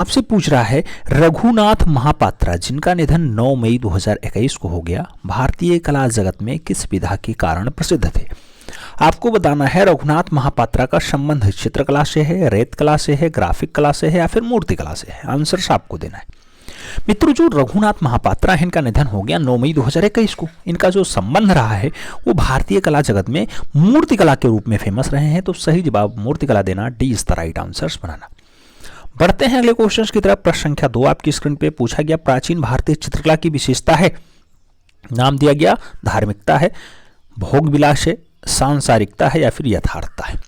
आपसे पूछ रहा है रघुनाथ महापात्रा जिनका निधन 9 मई 2021 को हो गया, भारतीय कला जगत में किस विधा के कारण प्रसिद्ध थे। आपको बताना है रघुनाथ महापात्रा का संबंध चित्रकला से है, रेत कला से है, ग्राफिक कला से है या फिर मूर्ति कला से है। आंसर आपको देना है। मित्रों, जो रघुनाथ महापात्रा है इनका निधन हो गया 9 मई 2021 को। इनका जो संबंध रहा है वो भारतीय कला जगत में मूर्ति कला के रूप में फेमस रहे हैं। तो सही जवाब मूर्ति कला देना, D is the right answer बनाना। बढ़ते हैं अगले क्वेश्चन की तरफ। प्रश्न संख्या 2 आपकी स्क्रीन पे पूछा गया प्राचीन भारतीय चित्रकला की विशेषता है। नाम दिया गया धार्मिकता है, भोग विलास है, सांसारिकता है या फिर यथार्थता है।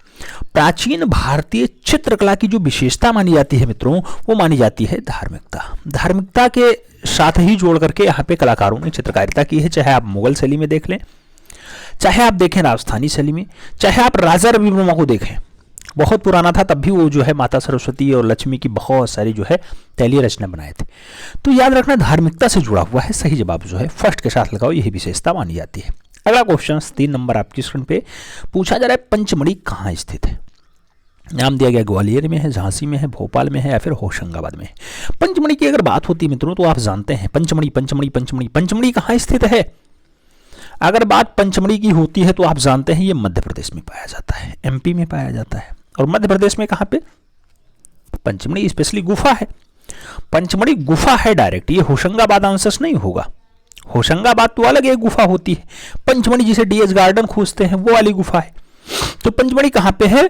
प्राचीन भारतीय चित्रकला की जो विशेषता मानी जाती है मित्रों, वो मानी जाती है धार्मिकता। धार्मिकता के साथ ही जोड़ करके यहाँ पे कलाकारों ने चित्रकारिता की है। चाहे आप मुगल शैली में देख लें, चाहे आप देखें राजस्थानी शैली में, चाहे आप राजा रविवर्मा को देखें, बहुत पुराना था तब भी वो जो है माता सरस्वती और लक्ष्मी की बहुत सारी जो है तैलीय रचना बनाए थे। तो याद रखना धार्मिकता से जुड़ा हुआ है। सही जवाब जो है फर्स्ट के साथ लगाओ, यही विशेषता मानी जाती है। अगला क्वेश्चन 3 नंबर आपकी स्क्रीन पे पूछा जा रहा है पंचमढ़ी कहाँ स्थित है। नाम दिया गया ग्वालियर में है, झांसी में है, भोपाल में है या फिर होशंगाबाद में है। पंचमढ़ी की अगर बात होती है मित्रों तो आप जानते हैं पंचमढ़ी कहाँ स्थित है। अगर बात पंचमढ़ी की होती है तो आप जानते हैं ये मध्य प्रदेश में पाया जाता है, एमपी में पाया जाता है। और मध्य प्रदेश में कहाँ पे पंचमढ़ी स्पेशली गुफा है, पंचमढ़ी गुफा है डायरेक्ट। ये होशंगाबाद आंसर नहीं होगा। होशंगाबाद तो अलग एक गुफा होती है, पंचमढ़ी जिसे डीएस गार्डन खोजते हैं वो वाली गुफा है। तो पंचमढ़ी कहाँ पे है,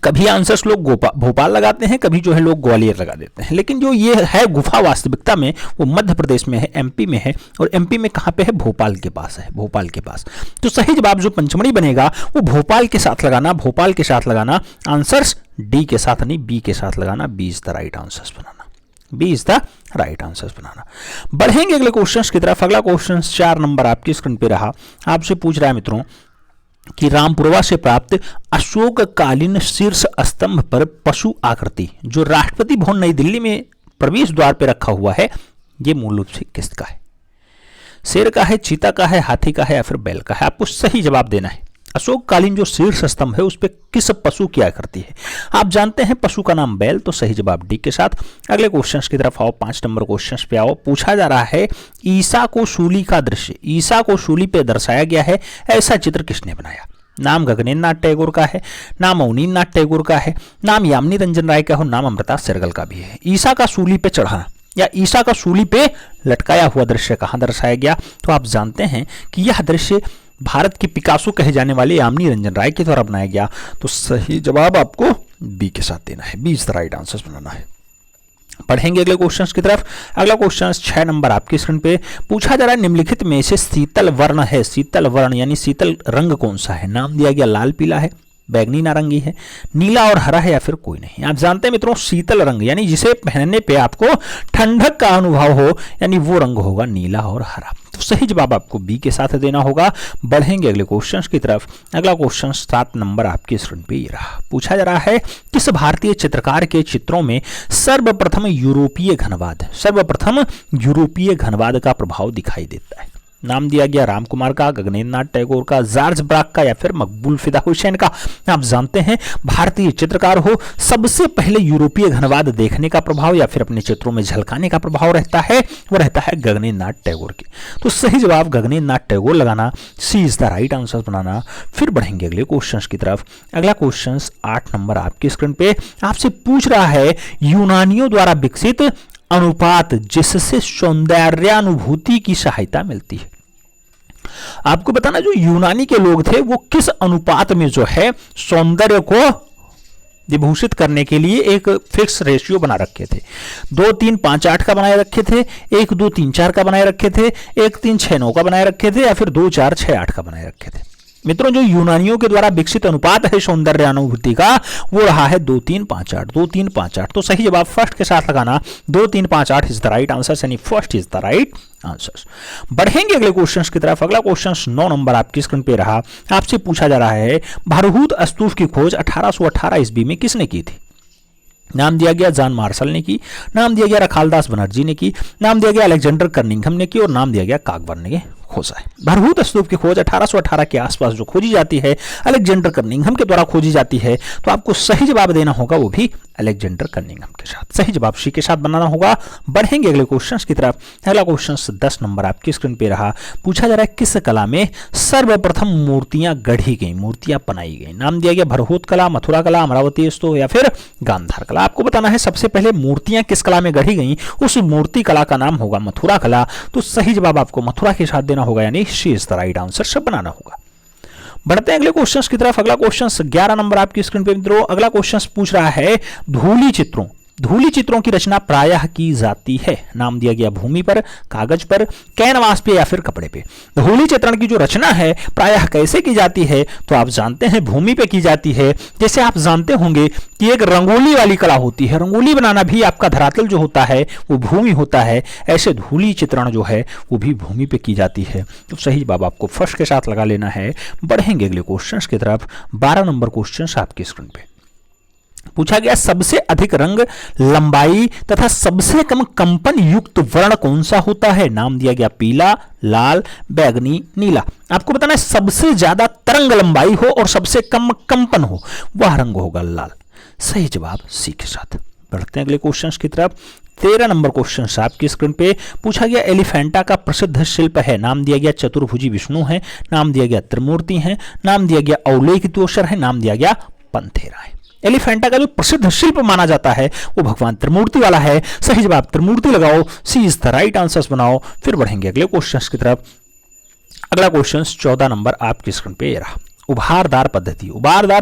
कभी आंसर्स लोग भोपाल लगाते हैं, कभी जो है लोग ग्वालियर लगा देते हैं, लेकिन जो ये है गुफा वास्तविकता में वो मध्य प्रदेश में है, एमपी में है। और एमपी में कहाँ पे है, भोपाल के पास है, भोपाल के पास। तो सही जवाब जो पंचमढ़ी बनेगा वो भोपाल के साथ लगाना, भोपाल के साथ लगाना। आंसर्स डी के साथ नहीं, बी के साथ लगाना। B is the right answers बनाना, B is the right answers बनाना। बढ़ेंगे अगले क्वेश्चन की तरफ। अगला क्वेश्चन 4 नंबर आपकी स्क्रीन पे रहा। आपसे पूछ रहा है मित्रों कि रामपुरवा से प्राप्त अशोककालीन शीर्ष स्तंभ पर पशु आकृति जो राष्ट्रपति भवन नई दिल्ली में प्रवेश द्वार पर रखा हुआ है, यह मूल रूप से किसका है। शेर का है, चीता का है, हाथी का है या फिर बैल का है। आपको सही जवाब देना है। अशोककालीन जो शीर्ष स्तंभ है उस पर किस पशु की आकृति है। आप जानते हैं पशु का नाम बैल। तो सही जवाब डी के साथ। अगले क्वेश्चन की तरफ आओ, 5 नंबर क्वेश्चन पे आओ। पूछा जा रहा है ईसा को शूली का दृश्य, ईसा को शूली पे दर्शाया गया है, ऐसा चित्र किसने बनाया। नाम गगनेन्द्र नाथ टैगोर का है, नाम अवनीन्द्रनाथ टैगोर का है, नाम यामिनी रंजन राय का हो, नाम अमृता शेरगिल का भी है। ईसा का शूली पे चढ़ाना या ईसा का शूली पे लटकाया हुआ दृश्य कहाँ दर्शाया गया। तो आप जानते हैं कि यह दृश्य भारत की पिकासो कहे जाने वाले यामिनी रंजन राय के द्वारा बनाया गया। तो सही जवाब आपको बी के साथ देना है, B is the right answer बनाना है। पढ़ेंगे अगले क्वेश्चन की तरफ। अगला क्वेश्चन 6 नंबर आपकी स्क्रीन पे पूछा जा रहा है निम्नलिखित में से शीतल वर्ण है, शीतल वर्ण यानी शीतल रंग कौन सा है। नाम दिया गया लाल पीला है, बैगनी नारंगी है, नीला और हरा है या फिर कोई नहीं। आप जानते हैं मित्रों शीतल रंग यानी जिसे पहनने पे आपको ठंडक का अनुभव हो, यानी वो रंग होगा नीला और हरा। तो सही जवाब आपको बी के साथ देना होगा। बढ़ेंगे अगले क्वेश्चन की तरफ। अगला क्वेश्चन 7 नंबर आपके स्क्रीन पे ये रहा। पूछा जा रहा है किस भारतीय चित्रकार के चित्रों में सर्वप्रथम यूरोपीय घनवाद का प्रभाव दिखाई देता है। नाम दिया गया राम कुमार का, गगनेन्द्र नाथ टैगोर का, जॉर्ज ब्राक का या फिर मकबूल फिदा हुसैन का। आप जानते हैं भारतीय चित्रकार हो, सबसे पहले यूरोपीय घनवाद देखने का प्रभाव या फिर अपने चित्रों में झलकाने का प्रभाव रहता है, वो रहता है गगनेन्द्र नाथ टैगोर के। तो सही जवाब गगनेन्द्र नाथ टैगोर लगाना, सी इज द राइट आंसर बनाना। फिर बढ़ेंगे अगले क्वेश्चन की तरफ। अगला क्वेश्चन 8 नंबर आपकी स्क्रीन पे आपसे पूछ रहा है यूनानियों द्वारा विकसित अनुपात जिससे सौंदर्यानुभूति की सहायता मिलती है। आपको बताना जो यूनानी के लोग थे वो किस अनुपात में जो है सौंदर्य को विभूषित करने के लिए एक फिक्स रेशियो बना रखे थे। 2 3 5 8 का बनाए रखे थे, 1 2 3 4 का बनाए रखे थे, 1 3 6 9 का बनाए रखे थे या फिर 2 4 6 8 का बनाए रखे थे। मित्रों जो यूनानियों के द्वारा विकसित अनुपात है सौंदर्य अनुभूति का वो रहा है 2 3 5 8, 2 3 5 8। तो सही जवाब फर्स्ट के साथ लगाना, 2 3 5 8 इज द राइट आंसर, यानी first is the right answer. बढ़ेंगे अगले क्वेश्चन की तरफ। अगला क्वेश्चन 9 नंबर आपकी स्क्रीन पे रहा। आपसे पूछा जा रहा है भारहूत स्तूप की खोज 1818 ईस्वी में किसने की थी। नाम दिया गया जॉन मार्शल ने की, नाम दिया गया रखालदास बनर्जी ने की, नाम दिया गया अलेक्जेंडर कर्निंघम ने की और नाम दिया गया काकबर ने खोजा है। भरहूत स्तूप की खोज 1818 के आसपास जो खोजी जाती है अलेक्जेंडर कनिंघम के द्वारा खोजी जाती है, तो आपको सही जवाब देना होगा वो भी अलेक्जेंडर कनिंघम के साथ। सही जवाब सी के साथ बनाना होगा। बढ़ेंगे अगले क्वेश्चन की तरफ। अगला क्वेश्चन 10 नंबर आपकी स्क्रीन पे रहा। पूछा जा रहा है किस कला में सर्वप्रथम मूर्तियां गढ़ी गई, मूर्तियां बनाई गई। नाम दिया गया भरहूत कला, मथुरा कला, अमरावती स्तूप या फिर गांधार कला। आपको बताना है सबसे पहले मूर्तियां किस कला में गढ़ी गई, उस मूर्ति कला का नाम होगा मथुरा कला। तो सही जवाब आपको मथुरा के साथ देना होगा, यानी she is the right answer सब बनाना होगा। बढ़ते हैं अगले क्वेश्चंस की तरफ। अगला क्वेश्चन 11 नंबर आपकी स्क्रीन पे मित्रों। अगला क्वेश्चन पूछ रहा है धूली चित्रों की रचना प्रायः की जाती है। नाम दिया गया भूमि पर, कागज पर, कैनवास पे या फिर कपड़े पे। धूली चित्रण की जो रचना है प्रायः कैसे की जाती है, तो आप जानते हैं भूमि पे की जाती है। जैसे आप जानते होंगे कि एक रंगोली वाली कला होती है, रंगोली बनाना भी आपका धरातल जो होता है वो भूमि होता है, ऐसे धूली चित्रण जो है वो भी भूमि पे की जाती है। तो सही जवाब आपको फर्स्ट के साथ लगा लेना है। बढ़ेंगे अगले क्वेश्चन की तरफ। 12 नंबर क्वेश्चन आपकी स्क्रीन पे पूछा गया सबसे अधिक रंग लंबाई तथा सबसे कम कंपन युक्त वर्ण कौन सा होता है। नाम दिया गया पीला, लाल, बैंगनी, नीला। आपको बताना है सबसे ज्यादा तरंग लंबाई हो और सबसे कम कंपन हो, वह रंग होगा लाल। सही जवाब सी के साथ। बढ़ते हैं अगले क्वेश्चन की तरफ। 13 नंबर क्वेश्चन आपकी स्क्रीन पे पूछा गया एलिफेंटा का प्रसिद्ध शिल्प है। नाम दिया गया चतुर्भुजी विष्णु है, नाम दिया गया त्रिमूर्ति है, नाम दिया गया अवलेखितोषर है, नाम दिया गया पंथेरा है। एलिफेंटा का जो प्रसिद्ध शिल्प माना जाता है वो भगवान त्रिमूर्ति वाला है। सही जवाब त्रिमूर्ति लगाओ, सी इज द राइट आंसर्स बनाओ। फिर बढ़ेंगे अगले क्वेश्चन की तरफ। अगला क्वेश्चन 14 नंबर आपकी स्क्रीन पे रहा। उभारदार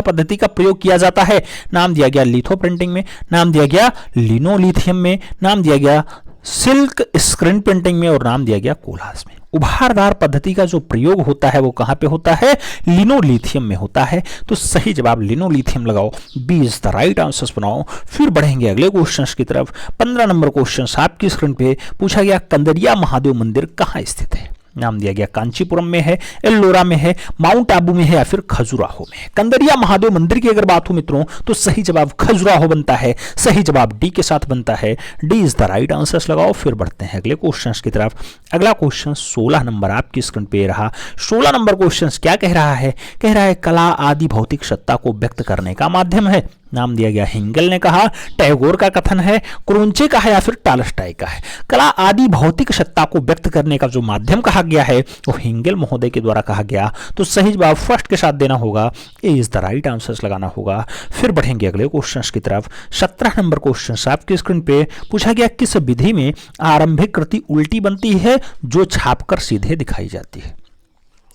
पद्धति का प्रयोग किया जाता है। नाम दिया गया लिथो प्रिंटिंग में, नाम दिया गया लिनोलिथियम में, नाम दिया गया सिल्क स्क्रीन प्रिंटिंग में और नाम दिया गया कोलाज में। उभारदार पद्धति का जो प्रयोग होता है वो कहां पे होता है, लिनोलिथियम में होता है। तो सही जवाब लिनोलिथियम लगाओ, B is the right answers बनाओ। फिर बढ़ेंगे अगले क्वेश्चन की तरफ। 15 नंबर क्वेश्चन आपकी स्क्रीन पे पूछा गया कंदरिया महादेव मंदिर कहां स्थित है। नाम दिया गया कांचीपुरम में है, एल्लोरा में है, माउंट आबू में है या फिर खजुराहो में है। कंदरिया महादेव मंदिर की अगर बात हो मित्रों तो सही जवाब खजुराहो बनता है। सही जवाब डी के साथ बनता है, D is the right answers लगाओ। फिर बढ़ते हैं अगले क्वेश्चन की तरफ। अगला क्वेश्चन 16 नंबर आपकी स्क्रीन पे रहा। 16 नंबर क्वेश्चन क्या कह रहा है, कह रहा है कला आदि भौतिक सत्ता को व्यक्त करने का माध्यम है। नाम दिया गया हेंगल ने कहा, टैगोर का कथन है, क्रोंचे का है या फिर टालस्टाय का है। कला आदि भौतिक सत्ता को व्यक्त करने का जो माध्यम कहा गया है वो हेंगल महोदय के द्वारा कहा गया। तो सही जवाब फर्स्ट के साथ देना होगा, ए इज द राइट आंसर्स लगाना होगा। फिर बढ़ेंगे अगले क्वेश्चन की तरफ। 17 नंबर क्वेश्चन आपकी स्क्रीन पे पूछा गया किस विधि में आरंभिक कृति उल्टी बनती है जो छापकर सीधे दिखाई जाती है।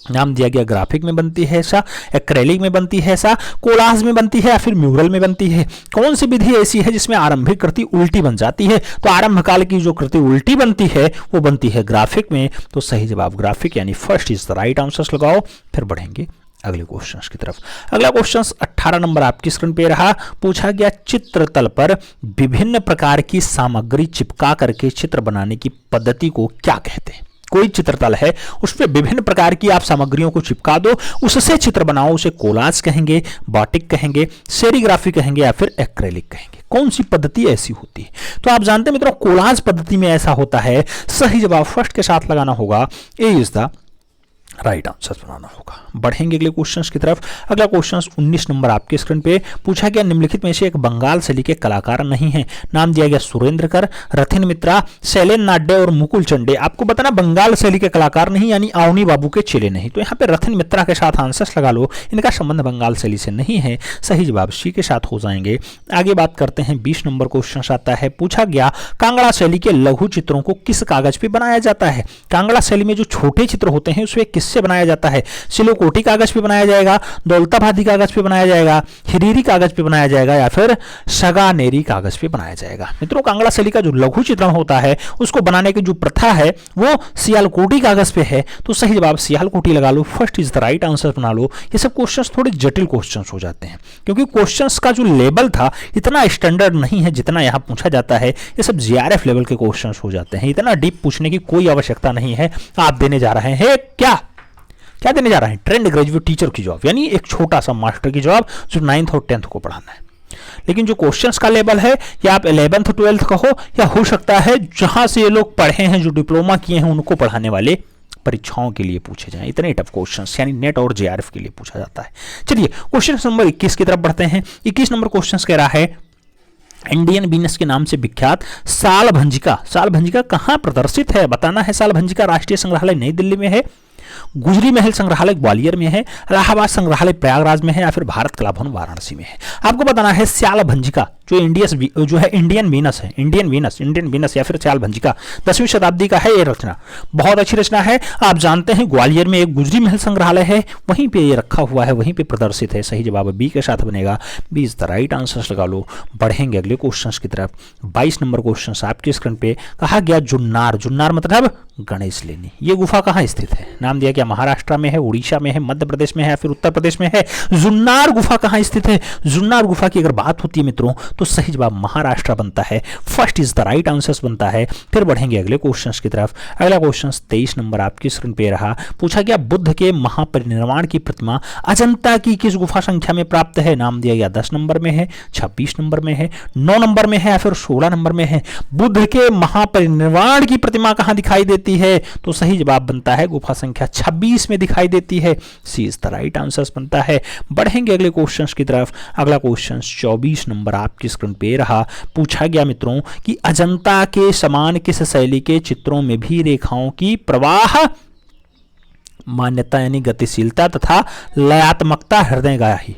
नाम दिया गया ग्राफिक में बनती है ऐसा, एक्रेलिक में बनती है ऐसा, कोलाज में बनती है या फिर म्यूरल में बनती है। कौन सी विधि ऐसी है जिसमें आरंभिक कृति उल्टी बन जाती है। तो आरंभ काल की जो कृति उल्टी बनती है वो बनती है ग्राफिक में। तो सही जवाब ग्राफिक यानी first is the right answers लगाओ। फिर बढ़ेंगे अगले क्वेश्चन की तरफ। अगला क्वेश्चन 18 नंबर आपकी स्क्रीन पे रहा। पूछा गया चित्रतल पर विभिन्न प्रकार की सामग्री चिपका करके चित्र बनाने की पद्धति को क्या कहते हैं। कोई चित्रतल है उस पर विभिन्न प्रकार की आप सामग्रियों को चिपका दो, उससे चित्र बनाओ, उसे कोलाज कहेंगे, बाटिक कहेंगे, सेरीग्राफी कहेंगे या फिर एक्रेलिक कहेंगे। कौन सी पद्धति ऐसी होती है। तो आप जानते हैं मित्रों कोलाज पद्धति में ऐसा होता है। सही जवाब फर्स्ट के साथ लगाना होगा, ए इज द राइट आंसर बनाना होगा। बढ़ेंगे अगले क्वेश्चंस की तरफ। अगला क्वेश्चन 19 नंबर आपके स्क्रीन पे पूछा गया निम्नलिखित में से एक बंगाल शैली के कलाकार नहीं है। नाम दिया गया सुरेंद्रकर, रथिन मित्रा, शैलेन नाड्डे और मुकुल चंडे। आपको बताना बंगाल शैली के कलाकार नहीं यानी आवनी बाबू के चेले नहीं। तो यहाँ पे रथिन मित्रा के साथ आंसर्स लगा लो, इनका संबंध बंगाल शैली से नहीं है। सही जवाब सी के साथ हो जाएंगे। आगे बात करते हैं 20 नंबर क्वेश्चन आता है। पूछा गया कांगड़ा शैली के लघु चित्रों को किस कागज पे बनाया जाता है। कांगड़ा शैली में जो छोटे चित्र होते हैं उसमें किससे बनाया जाता है। सिलोकोटी कागज पे बनाया जाएगा, दौलताबादी कागज पे बनाया जाएगा, हिरीरी कागज पे बनाया जाएगा या फिर सगानेरी कागज पे बनाया जाएगा। मित्रों कांगड़ा शैली का जो लघु चित्रण होता है उसको बनाने की जो प्रथा है वो सियालकोटी कागज पे है। तो सही जवाब सियालकोटी लगा लो, first is the right answer बना लो। ये सब क्वेश्चंस थोड़े जटिल क्वेश्चंस हो जाते हैं क्योंकि क्वेश्चंस का जो लेवल था इतना स्टैंडर्ड नहीं है जितना यहाँ पूछा जाता है। ये सब जीआरएफ लेवल के क्वेश्चंस हो जाते हैं, इतना डीप पूछने की कोई आवश्यकता नहीं है। आप देने जा रहे हैं क्या देने जा रहे हैं, ट्रेंड ग्रेजुएट टीचर की जॉब, यानी एक छोटा सा मास्टर की जॉब जो 9th और 10th को पढ़ाना है। लेकिन जो क्वेश्चंस का लेवल है या आप 11th 12th कहो या हो सकता है जहां से ये लोग पढ़े हैं जो डिप्लोमा किए हैं उनको पढ़ाने वाले परीक्षाओं के लिए पूछे जाएं, इतने टफ क्वेश्चंस यानी नेट और जेआरएफ के लिए पूछा जाता है। चलिए क्वेश्चन नंबर 21 की तरफ बढ़ते हैं। 21 नंबर क्वेश्चन कह रहा है इंडियन वीनस के नाम से विख्यात साल भंजिका कहां प्रदर्शित है, बताना है। साल भंजिका राष्ट्रीय संग्रहालय नई दिल्ली में है, गुजरी महल संग्रहालय ग्वालियर में है, इलाहाबाद संग्रहालय प्रयागराज में है या फिर भारत कला भवन वाराणसी में है। आपको बताना है स्याल भंजिका जो है इंडियन वीनस या फिर स्याल भंजिका 10वीं शताब्दी का है। ये रचना बहुत अच्छी रचना है। आप जानते हैं ग्वालियर में एक गुजरी महल संग्रहालय है, वहीं पे ये रखा हुआ है, वहीं पे प्रदर्शित है। सही जवाब बी के साथ बनेगा। 20 द राइट आंसर्स लगा लो। बढ़ेंगे अगले क्वेश्चन की तरफ। 22 नंबर क्वेश्चन आपके स्क्रीन पे कहा गया जुन्नार मतलब गणेश लेनी। ये गुफा कहाँ स्थित है, नाम दिया गया महाराष्ट्र में है, उड़ीसा में है, मध्य प्रदेश में है, फिर उत्तर प्रदेश में है। जुन्नार गुफा कहाँ स्थित है, जुन्नार गुफा की अगर बात होती है मित्रों तो सही जवाब महाराष्ट्र बनता है। First is the right answers बनता है। फिर बढ़ेंगे अगले क्वेश्चंस की तरफ। अगला क्वेश्चन 23 नंबर आपकी स्क्रीन पे रहा। पूछा गया बुद्ध के महापरिनिर्वाण की प्रतिमा अजंता की किस गुफा संख्या में प्राप्त है, नाम दिया गया 10 नंबर में है, 26 नंबर में है, 9 नंबर में है या फिर 16 नंबर में है। बुद्ध के महापरिनिर्वाण की प्रतिमा कहां दिखाई देती है, तो सही जवाब बनता है गुफा संख्या 26 में दिखाई देती है। सी इज द राइट आंसर्स बनता है। बढ़ेंगे अगले क्वेश्चंस की तरफ। अगला क्वेश्चन 24 नंबर आपकी स्क्रीन पे रहा। पूछा गया मित्रों कि अजंता के समान किस शैली के चित्रों में भी रेखाओं की प्रवाह मान्यता यानी गतिशीलता तथा लयात्मकता हृदयग्राही।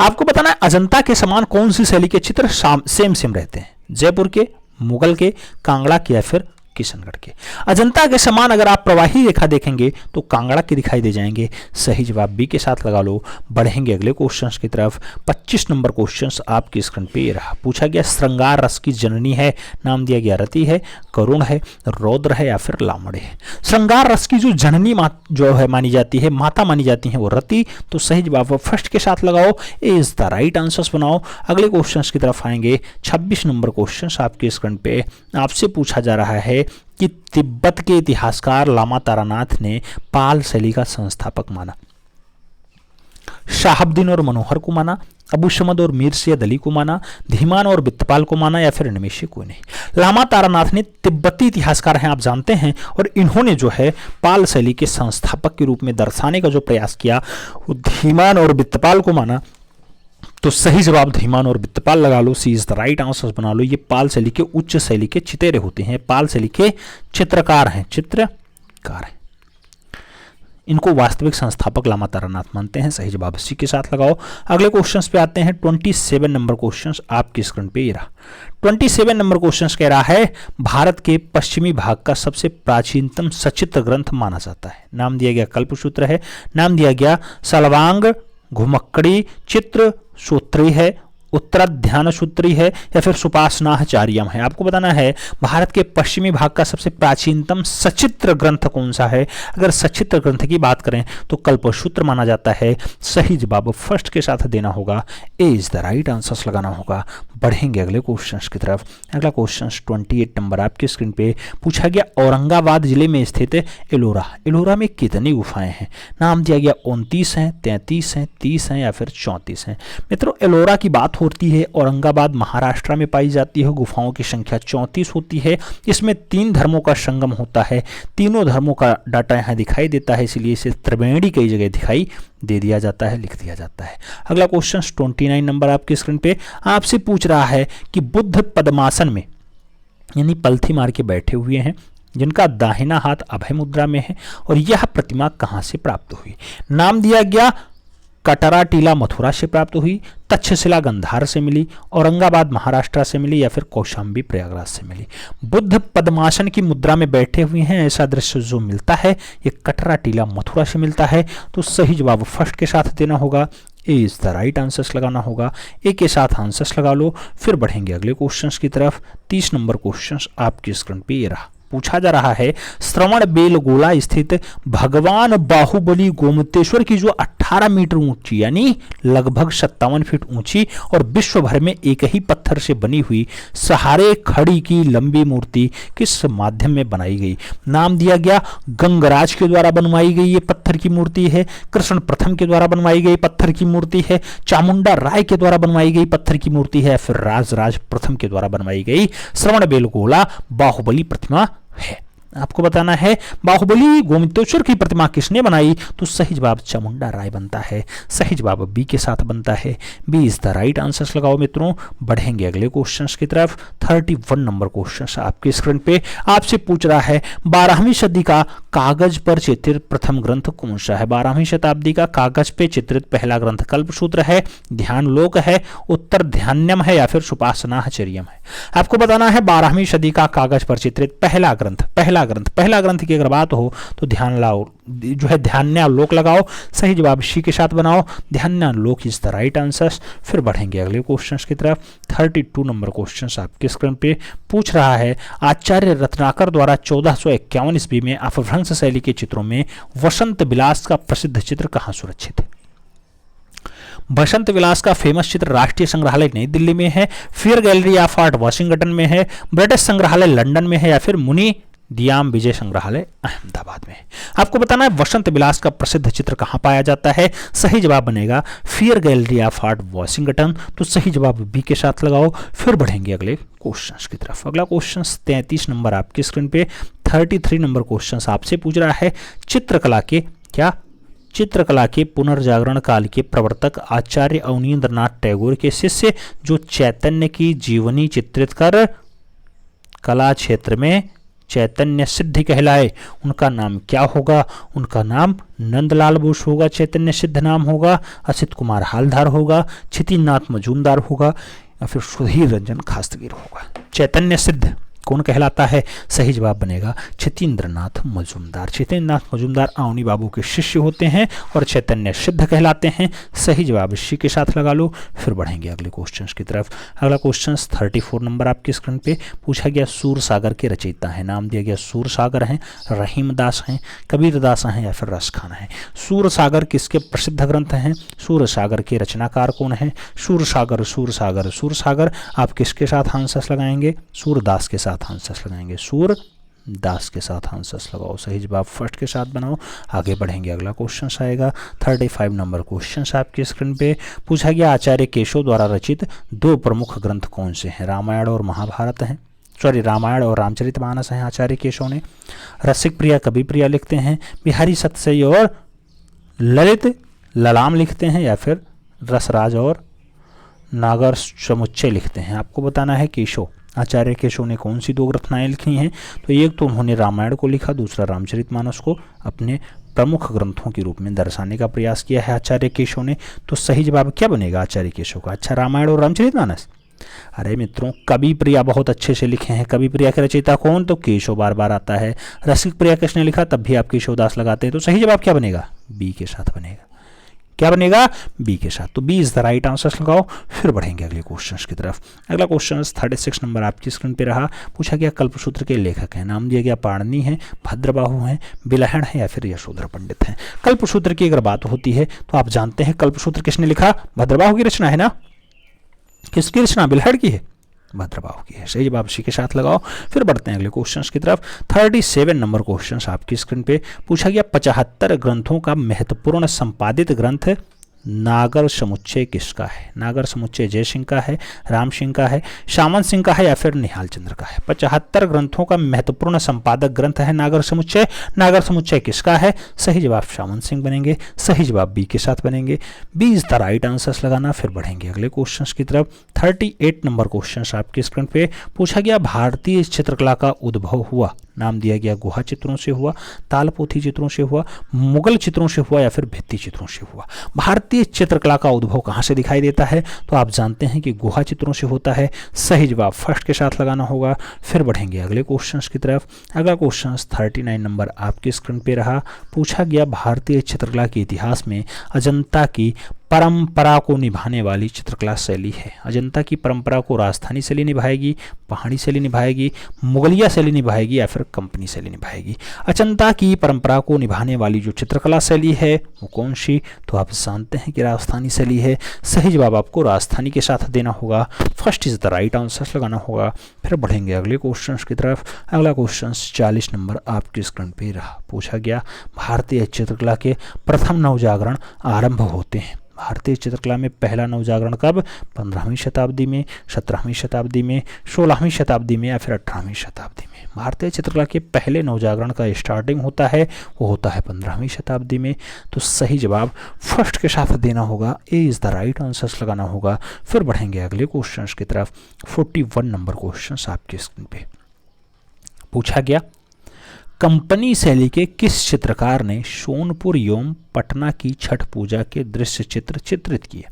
आपको बताना है अजंता के समान कौन सी शैली के चित्र सेम रहते हैं, जयपुर के, मुगल के, कांगड़ा के या फिर किशनगढ़ के। अजंता के समान अगर आप प्रवाही रेखा देखेंगे तो कांगड़ा के दिखाई दे जाएंगे। सही जवाब बी के साथ लगा लो। बढ़ेंगे अगले क्वेश्चंस की तरफ। 25 नंबर क्वेश्चंस आपकी स्क्रीन पे रहा। पूछा गया श्रृंगार रस की जननी है, नाम दिया गया रति है, करुण है, रौद्र है या फिर लामड़े है। श्रृंगार रस की जो जननी जो है मानी जाती है, माता मानी जाती है वो रति। तो सही जवाब फर्स्ट के साथ लगाओ। ए इज द राइट आंसर्स बनाओ। अगले क्वेश्चंस की तरफ आएंगे। 26 नंबर क्वेश्चंस आपके स्क्रीन पे आपसे पूछा जा रहा है कि तिब्बत के इतिहासकार लामा तारानाथ ने पाल शैली का संस्थापक माना। शहाबुद्दीन और मनोहर को माना, अबू शमद और मीर सैयद अली को माना, धीमान और बित्तपाल को माना या फिर इनमें से कोई नहीं। लामा तारानाथ ने तिब्बती इतिहासकार हैं आप जानते हैं, और इन्होंने जो है पाल शैली के संस्थापक के रूप में दर्शाने का जो प्रयास किया वो धीमान और बित्तपाल को माना। तो सही जवाब धीमान और बित्तपाल लगा लो। सी इज द राइट आंसर बना लो। ये पाल शैली के उच्च शैली के चितेरे होते हैं, पाल शैली के चित्रकार हैं। इनको वास्तविक संस्थापक लामा तारानाथ मानते हैं। सही जवाब सी के साथ लगाओ। अगले क्वेश्चंस पे आते हैं। 27 नंबर क्वेश्चंस आपकी स्क्रीन पे ये रहा। 27 नंबर क्वेश्चंस कह रहा है भारत के पश्चिमी भाग का सबसे प्राचीनतम सचित्र ग्रंथ माना जाता है। नाम दिया गया कल्पसूत्र है, नाम दिया गया सलवांग घुमक्कड़ी चित्र सूत्री है, उत्तराध्यान सूत्री है या फिर सुपासनाचार्यम है। आपको बताना है भारत के पश्चिमी भाग का सबसे प्राचीनतम सचित्र ग्रंथ कौन सा है। अगर सचित्र ग्रंथ की बात करें तो कल्पसूत्र माना जाता है। सही जवाब फर्स्ट के साथ देना होगा। ए इज द राइट आंसर्स लगाना होगा। बढ़ेंगे अगले क्वेश्चंस की तरफ। अगला क्वेश्चन 28 नंबर आपकी स्क्रीन पे पूछा गया औरंगाबाद जिले में स्थित एलोरा में कितनी गुफाएं हैं। नाम दिया गया 29 हैं, 33 हैं, 30 हैं या फिर 34 हैं। मित्रों एलोरा की बात होती है, औरंगाबाद महाराष्ट्र में पाई जाती है। गुफाओं की संख्या 34 होती है। इसमें 3 धर्मों का संगम होता है। तीनों धर्मों का डाटा यहाँ दिखाई देता है, इसलिए इसे त्रिवेणी कई जगह दिखाई दे दिया जाता है, लिख दिया जाता है। अगला क्वेश्चन 29 नंबर आपकी स्क्रीन पे आपसे पूछ रहा है कि बुद्ध पद्मासन में यानी पलथी मार के बैठे हुए हैं, जिनका दाहिना हाथ अभय मुद्रा में है, और यह प्रतिमा कहां से प्राप्त हुई। नाम दिया गया कटरा टीला मथुरा से प्राप्त हुई, तक्षशिला गंधार से मिली, औरंगाबाद महाराष्ट्र से मिली या फिर कौशाम्बी प्रयागराज से मिली। बुद्ध पद्मासन की मुद्रा में बैठे हुए हैं, ऐसा दृश्य जो मिलता है ये कटरा टीला मथुरा से मिलता है। तो सही जवाब फर्स्ट के साथ देना होगा। ए इज द राइट आंसर्स लगाना होगा। ए के साथ आंसर्स लगा लो। फिर बढ़ेंगे अगले क्वेश्चंस की तरफ। 30 नंबर क्वेश्चंस आपकी स्क्रीन पे ये रहा। पूछा जा रहा है श्रवण बेलगोला स्थित भगवान बाहुबली गोमतेश्वर की जो 18 मीटर ऊंची यानी लगभग 57 फीट ऊंची और विश्व भर में एक ही पत्थर से बनी हुई सहारे खड़ी की लंबी मूर्ति किस माध्यम में बनाई गई। नाम दिया गया गंगराज के द्वारा बनवाई गई ये पत्थर की मूर्ति है, कृष्ण प्रथम के द्वारा बनवाई गई पत्थर की मूर्ति है, चामुंडा राय के द्वारा बनवाई गई पत्थर की मूर्ति है, फिर राज प्रथम के द्वारा बनवाई गई श्रवण बेलगोला बाहुबली प्रतिमा है। आपको बताना है बाहुबली गोमतेश्वर की प्रतिमा किसने बनाई, तो सही जवाब चामुंडा राय बनता है। सही जवाब बी के साथ बनता है। B is the right answer लगाओ मित्रों। बढ़ेंगे अगले क्वेश्चंस की तरफ। 31 नंबर क्वेश्चन आपके स्क्रीन पे आपसे पूछ रहा है 12वीं सदी का कागज पर चित्रित प्रथम ग्रंथ कौन सा है। 12वीं शताब्दी का कागज पे चित्रित पहला ग्रंथ कल्पसूत्र है, ध्यानलोक है, उत्तर ध्यानम है या फिर सुपासनाचर्यम है। आपको बताना है 12वीं सदी का कागज पर चित्रित पहला ग्रंथ की अगर बात हो तो ध्यानालोक लगाओ। सही जवाब सी के साथ बनाओ। ध्यानालोक इज द राइट आंसर। फिर बढ़ेंगे अगले क्वेश्चंस की तरफ। 32 नंबर क्वेश्चन आपके स्क्रीन पे पूछ रहा है आचार्य रत्नाकर द्वारा 1451 ईस्वी में अपभ्रंश शैली के चित्रों में वसंत विलास का प्रसिद्ध चित्र कहाँ सुरक्षित है। बसंत विलास का फेमस चित्र राष्ट्रीय संग्रहालय नई दिल्ली में है, फिर गैलरी ऑफ आर्ट वाशिंगटन में है, ब्रिटिश संग्रहालय लंदन में है या फिर मुनि दियाम विजय संग्रहालय अहमदाबाद में। आपको बताना है वसंत विलास का प्रसिद्ध चित्र कहां पाया जाता है। सही जवाब बनेगा fear gallery of art Washington. तो सही जवाब बी के साथ लगाओ। फिर बढ़ेंगे अगले क्वेश्चंस की तरफ। अगला क्वेश्चन 33 नंबर आपकी स्क्रीन पे। 33 नंबर क्वेश्चन आपसे पूछ रहा है चित्रकला के पुनर्जागरण काल के प्रवर्तक आचार्य अवनींद्रनाथ टैगोर के शिष्य जो चैतन्य की जीवनी चित्रित कर कला क्षेत्र में चैतन्य सिद्ध कहलाए, उनका नाम क्या होगा। उनका नाम नंदलाल बोस होगा, चैतन्य सिद्ध नाम होगा, असित कुमार हालधार होगा, क्षितिनाथ मजूमदार होगा या फिर सुधीर रंजन खास्तगीर होगा। चैतन्य सिद्ध कौन कहलाता है। सही जवाब बनेगा क्षितेंद्रनाथ मजूमदार। क्षितेंद्रनाथ मजूमदार अवनी बाबू के शिष्य होते हैं और चैतन्य सिद्ध कहलाते हैं। सही जवाब इसी के साथ लगा लो। फिर बढ़ेंगे अगले क्वेश्चंस की तरफ। अगला क्वेश्चन 34 नंबर आपकी स्क्रीन पे पूछा गया सूर सागर के रचयिता है। नाम दिया गया सूर सागर हैं, रहीम दास हैं, कबीर दास हैं या फिर रसखान हैं। सूर सागर किसके प्रसिद्ध ग्रंथ हैं। सूर सागर के रचनाकार कौन है। सूर सागर आप किसके साथ आंसर लगाएंगे। सूरदास के साथ आंसर लगाएंगे। सूरदास के साथ आंसर लगाओ। सही जवाब फर्स्ट के साथ बनाओ। आगे बढ़ेंगे अगला क्वेश्चन आएगा 35 नंबर क्वेश्चन आपकी स्क्रीन पे पूछा गया आचार्य केशव द्वारा रचित दो प्रमुख ग्रंथ कौन से हैं। रामायण और महाभारत हैं, रामायण और रामचरितमानस हैं आचार्य केशव ने। रसिक प्रिया कवि प्रिया लिखते हैं, बिहारी सत्यसई और ललित ललाम लिखते हैं या फिर रसराज और नागर समुच्चय लिखते हैं। आपको बताना है आचार्य केशव ने कौन सी दो रचनाएं लिखी हैं। तो एक तो उन्होंने रामायण को लिखा, दूसरा रामचरितमानस को अपने प्रमुख ग्रंथों के रूप में दर्शाने का प्रयास किया है आचार्य केशव ने। तो सही जवाब क्या बनेगा आचार्य केशव का। अच्छा, रामायण और रामचरितमानस। अरे मित्रों, कवि प्रिया बहुत अच्छे से लिखे हैं। कवि प्रिया के रचयिता कौन, तो केशव बार बार आता है। रसिक प्रिया किसने लिखा, तब भी आप केशवदास लगाते हैं। तो सही जवाब क्या बनेगा, बी के साथ बनेगा। क्या बनेगा, बी के साथ। तो B is the right answer लगाओ। फिर बढ़ेंगे अगले क्वेश्चंस की तरफ। अगला क्वेश्चन 36 नंबर आपकी स्क्रीन पे रहा। पूछा गया कल्पसूत्र के लेखक हैं। नाम दिया गया पाणिनि है, भद्रबाहु हैं, बिलहण है या फिर यशोधर पंडित हैं। कल्पसूत्र की अगर बात होती है तो आप जानते हैं कल्पसूत्र किसने लिखा, भद्रबाहु की रचना है ना। किसकी रचना, बिलहण की है, भद्रबाहु की है। सही जवाब सी के साथ लगाओ। फिर बढ़ते हैं अगले क्वेश्चंस की तरफ। 37 नंबर क्वेश्चंस आपकी स्क्रीन पे पूछा गया 75 ग्रंथों का महत्वपूर्ण संपादित ग्रंथ नागर समुच्चय किसका है। नागर समुच्चय जय सिंह का है, राम सिंह का है, सामंत सिंह का है या फिर निहाल चंद्र का है। 75 ग्रंथों का महत्वपूर्ण संपादक ग्रंथ है नागर समुच्चय। नागर समुच्चय किसका है, सही जवाब सामंत सिंह बनेंगे। सही जवाब बी के साथ बनेंगे। B is the right answer लगाना। फिर बढ़ेंगे अगले क्वेश्चन की तरफ। 38 नंबर क्वेश्चन आपके स्क्रीन पे पूछा गया भारतीय चित्रकला का उद्भव हुआ। नाम दिया गया गुहा चित्रों से हुआ, तालपोथी चित्रों से हुआ, मुगल चित्रों से हुआ या फिर भित्ति चित्रों से हुआ। भारतीय चित्रकला का उद्भव कहाँ से दिखाई देता है, तो आप जानते हैं कि गुहा चित्रों से होता है। सही जवाब फर्स्ट के साथ लगाना होगा। फिर बढ़ेंगे अगले क्वेश्चंस की तरफ। अगला क्वेश्चन 39 नंबर आपके स्क्रीन पे रहा। पूछा गया भारतीय चित्रकला के इतिहास में अजंता की परंपरा को निभाने वाली चित्रकला शैली है। अजंता की परंपरा को राजस्थानी शैली निभाएगी, पहाड़ी शैली निभाएगी, मुगलिया शैली निभाएगी या फिर कंपनी शैली निभाएगी। अजंता की परंपरा को निभाने वाली जो चित्रकला शैली है वो कौन सी, तो आप जानते हैं कि राजस्थानी शैली है। सही जवाब आपको राजस्थानी के साथ देना होगा। First is the right answer लगाना होगा। फिर बढ़ेंगे अगले क्वेश्चन की तरफ। अगला क्वेश्चन 40 नंबर आपकी स्क्रीन पे रहा। पूछा गया भारतीय चित्रकला के प्रथम नवजागरण आरंभ होते हैं। भारतीय चित्रकला में पहला नवजागरण कब? 15वीं शताब्दी में, 17वीं शताब्दी में, 16वीं शताब्दी में या फिर 18वीं शताब्दी में? भारतीय चित्रकला के पहले नवजागरण का स्टार्टिंग होता है वो होता है 15वीं शताब्दी में। तो सही जवाब फर्स्ट के साथ देना होगा, A is the right answer लगाना होगा। फिर बढ़ेंगे अगले क्वेश्चन की तरफ। 41 नंबर क्वेश्चन आपके स्क्रीन पे पूछा गया, कंपनी शैली के किस चित्रकार ने सोनपुर एवं पटना की छठ पूजा के दृश्य चित्र चित्रित किए?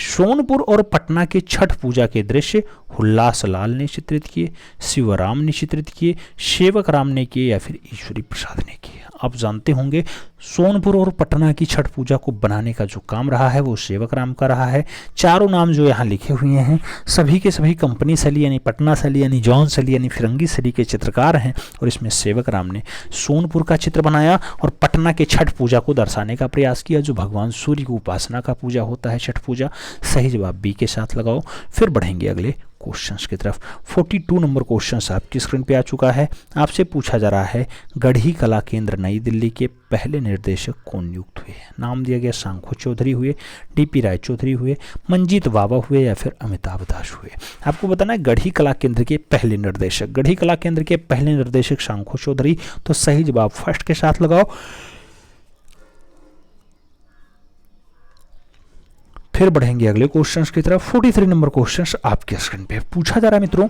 सोनपुर और पटना के छठ पूजा के दृश्य हुल्लास लाल ने चित्रित किए, शिवराम ने चित्रित किए, सेवक राम ने किए या फिर ईश्वरी प्रसाद ने किए? आप जानते होंगे सोनपुर और पटना की छठ पूजा को बनाने का जो काम रहा है वो सेवक राम का रहा है। चारों नाम जो यहाँ लिखे हुए हैं सभी के सभी कंपनी शैली यानी पटना शैली यानी जॉन शैली यानी फिरंगी शैली के चित्रकार हैं, और इसमें सेवक राम ने सोनपुर का चित्र बनाया और पटना के छठ पूजा को दर्शाने का प्रयास किया, जो भगवान सूर्य की उपासना का पूजा होता है छठ पूजा। सही जवाब बी के साथ लगाओ। फिर बढ़ेंगे अगले क्वेश्चंस की तरफ। 42 नंबर क्वेश्चन आपकी स्क्रीन पे आ चुका है। आपसे पूछा जा रहा है, गढ़ी कला केंद्र नई दिल्ली के पहले निर्देशक कौन नियुक्त हुए? नाम दिया गया शंखु चौधरी हुए, डीपी राय चौधरी हुए, मंजीत बाबा हुए या फिर अमिताभ दास हुए? आपको बताना है गढ़ी कला केंद्र के पहले निर्देशक, गढ़ी कला केंद्र के पहले निर्देशक शंखु चौधरी। तो सही जवाब फर्स्ट के साथ लगाओ। फिर बढ़ेंगे अगले क्वेश्चंस की तरफ। 43 नंबर क्वेश्चंस आपके स्क्रीन पे पूछा जा रहा है मित्रों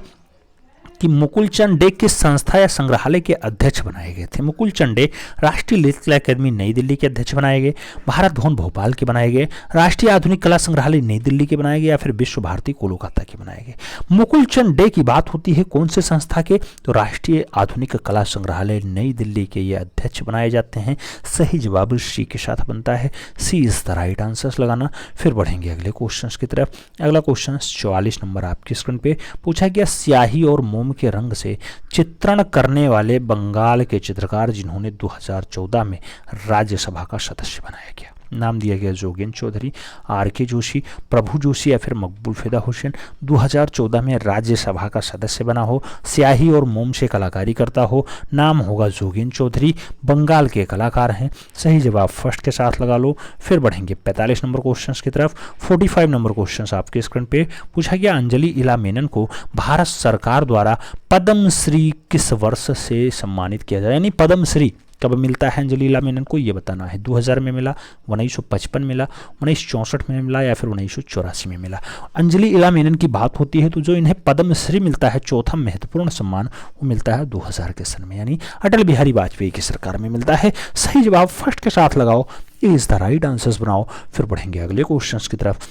कि मुकुलचंद डे किस संस्था या संग्रहालय के अध्यक्ष बनाए गए थे? मुकुलचंद डे राष्ट्रीय ललित अकादमी नई दिल्ली के अध्यक्ष बनाए गए, भारत भवन भोपाल के बनाए गए, राष्ट्रीय आधुनिक कला संग्रहालय नई दिल्ली के बनाए गए या फिर विश्व भारती कोलकाता के बनाए गए? मुकुलचंद डे की बात होती है कौन से संस्था के? तो राष्ट्रीय आधुनिक कला संग्रहालय नई दिल्ली के ये अध्यक्ष बनाए जाते हैं। सही जवाब सी के साथ बनता है, सी इज द राइट आंसर लगाना। फिर बढ़ेंगे अगले क्वेश्चन की तरफ। अगला क्वेश्चन 44 नंबर आपकी स्क्रीन पे पूछा गया, स्याही और मोम के रंग से चित्रण करने वाले बंगाल के चित्रकार जिन्होंने 2014 में राज्यसभा का सदस्य बनाया गया? नाम दिया गया जोगेंद्र चौधरी, आर के जोशी, प्रभु जोशी या फिर मकबूल फिदा हुसैन। 2014 में राज्यसभा का सदस्य बना हो, स्याही और मोम से कलाकारी करता हो, नाम होगा जोगेंद्र चौधरी, बंगाल के कलाकार हैं। सही जवाब फर्स्ट के साथ लगा लो। फिर बढ़ेंगे 45 नंबर क्वेश्चन की तरफ। 45 नंबर क्वेश्चन आपके स्क्रीन पे पूछा गया, अंजलि इला मेनन को भारत सरकार द्वारा पद्मश्री किस वर्ष से सम्मानित किया जाए? यानी पद्मश्री कब मिलता है अंजलि इला मेनन को, ये बताना है। 2000 में मिला, 1955 मिला, 1964 में मिला या फिर 1984 में मिला? अंजलि इला मेनन की बात होती है तो जो इन्हें पद्मश्री मिलता है, चौथा महत्वपूर्ण सम्मान, वो मिलता है 2000 के सन में, यानी अटल बिहारी वाजपेयी की सरकार में मिलता है। सही जवाब फर्स्ट के साथ लगाओ, इज द राइट आंसर्स बनाओ। फिर बढ़ेंगे अगले क्वेश्चन की तरफ।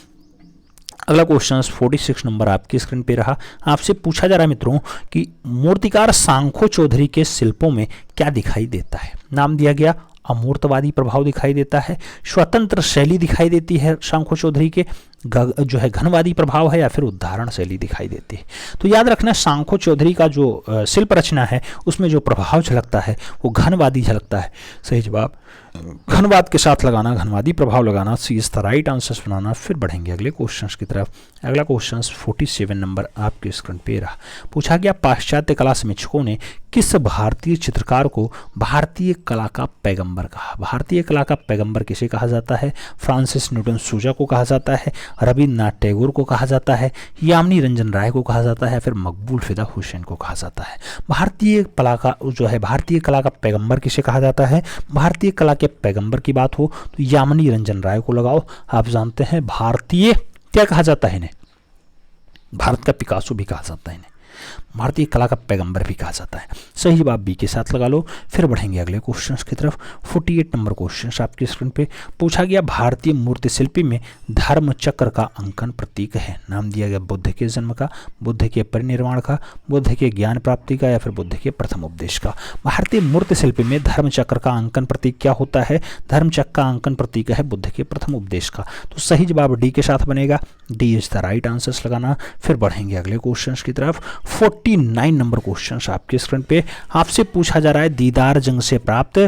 अगला क्वेश्चन 46 नंबर आपकी स्क्रीन पे रहा। आपसे पूछा जा रहा है मित्रों कि मूर्तिकार शंखु चौधरी के शिल्पों में क्या दिखाई देता है? नाम दिया गया अमूर्तवादी प्रभाव दिखाई देता है, स्वतंत्र शैली दिखाई देती है शंखु चौधरी के, जो है घनवादी प्रभाव है या फिर उदाहरण शैली दिखाई देती है? तो याद रखना शंखु चौधरी का जो शिल्प रचना है उसमें जो प्रभाव झलकता है वो घनवादी झलकता है। सही जवाब घनवाद के साथ लगाना, घनवादी प्रभाव लगाना, सी इज द राइट आंसर्स बनाना। फिर बढ़ेंगे अगले क्वेश्चन की तरफ। अगला क्वेश्चन 47 नंबर आपके स्क्रीन पे रहा। पूछा गया, पाश्चात्य कला समीक्षकों ने किस भारतीय चित्रकार को भारतीय कला का पैगंबर कहा? भारतीय कला का पैगंबर किसे कहा जाता है? फ्रांसिस न्यूटन सूजा को कहा जाता है, रविन्द्रनाथ टैगोर को कहा जाता है, यामिनी रंजन राय को कहा जाता है, फिर मकबूल फिदा हुसैन को कहा जाता है? भारतीय कला का जो है भारतीय कला का पैगंबर किसे कहा जाता है? भारतीय कला के पैगंबर की बात हो तो यामिनी रंजन राय को लगाओ। आप जानते हैं भारतीय क्या कहा जाता है इन्हें? भारत का पिकासो भी कहा जाता है इन्हें, भारतीय कला का पैगंबर भी कहा जाता है। सही जवाब बी के साथ लगा लो। फिर बढ़ेंगे अगले क्वेश्चन की तरफ। 48 नंबर क्वेश्चन आपकी स्क्रीन पे पूछा गया, भारतीय मूर्ति शिल्पी में धर्म चक्र का अंकन प्रतीक है? नाम दिया गया बुद्ध के जन्म का, बुद्ध के परिनिर्वाण का, बुद्ध के ज्ञान प्राप्ति का या फिर बुद्ध के प्रथम उपदेश का? भारतीय मूर्ति शिल्पी में धर्म चक्र का अंकन प्रतीक क्या होता है? धर्म चक्र का अंकन प्रतीक है बुद्ध के प्रथम उपदेश का। तो सही जवाब डी के साथ बनेगा, D is the right answers लगाना। फिर बढ़ेंगे अगले क्वेश्चन की तरफ। 49 नंबर क्वेश्चन आपके स्क्रीन पे आपसे पूछा जा रहा है, दीदार जंग से प्राप्त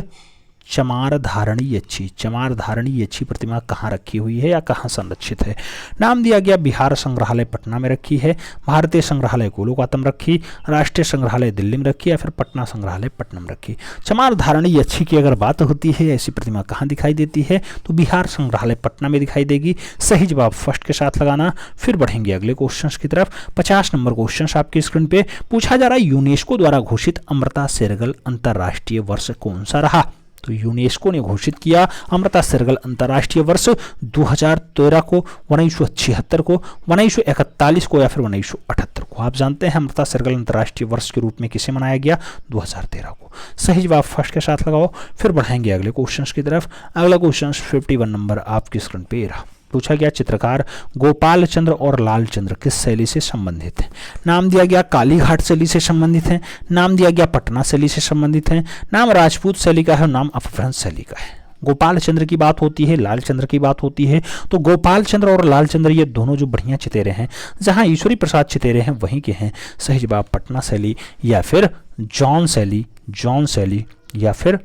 चमार धारणी यक्षी, चमार धारणी यक्षी प्रतिमा कहाँ रखी हुई है या कहाँ संरक्षित है? नाम दिया गया बिहार संग्रहालय पटना में रखी है, भारतीय संग्रहालय कोलकाता रखी, राष्ट्रीय संग्रहालय दिल्ली में रखी, या फिर पटना संग्रहालय पटना में रखी। चमार धारणी यक्षी की अगर बात होती है, ऐसी प्रतिमा कहाँ दिखाई देती है, तो बिहार संग्रहालय पटना में दिखाई देगी। सही जवाब फर्स्ट के साथ लगाना। फिर बढ़ेंगे अगले क्वेश्चन की तरफ। 50 नंबर क्वेश्चन आपकी स्क्रीन पे पूछा जा रहा है, यूनेस्को द्वारा घोषित अमृता शेरगिल अंतरराष्ट्रीय वर्ष कौन सा रहा? तो यूनेस्को ने घोषित किया अमृता शेरगिल अंतर्राष्ट्रीय वर्ष 2013 को, 1976 को, 1941 को, या फिर 1978 को। आप जानते हैं अमृता शेरगिल अंतर्राष्ट्रीय वर्ष के रूप में किसे मनाया गया? 2013 को। सही जवाब फर्स्ट के साथ लगाओ। फिर बढ़ाएंगे अगले क्वेश्चन की तरफ। अगला क्वेश्चन 51 नंबर आपकी स्क्रीन पे रहा। पूछा गया चित्रकार गोपाल चंद्र और लाल चंद्र किस शैली से संबंधित हैं? नाम दिया गया कालीघाट शैली से संबंधित है, नाम दिया गया पटना शैली से संबंधित है, नाम राजपूत शैली का है, नाम अपभ्रंश शैली का है। गोपाल चंद्र की बात होती है, लाल चंद्र की बात होती है, तो गोपाल चंद्र और लाल चंद्र ये दोनों जो बढ़िया चितेरे हैं, जहां ईश्वरी प्रसाद चितेरे हैं वहीं के हैं। सही जवाब पटना शैली या फिर जॉन शैली, जॉन शैली या फिर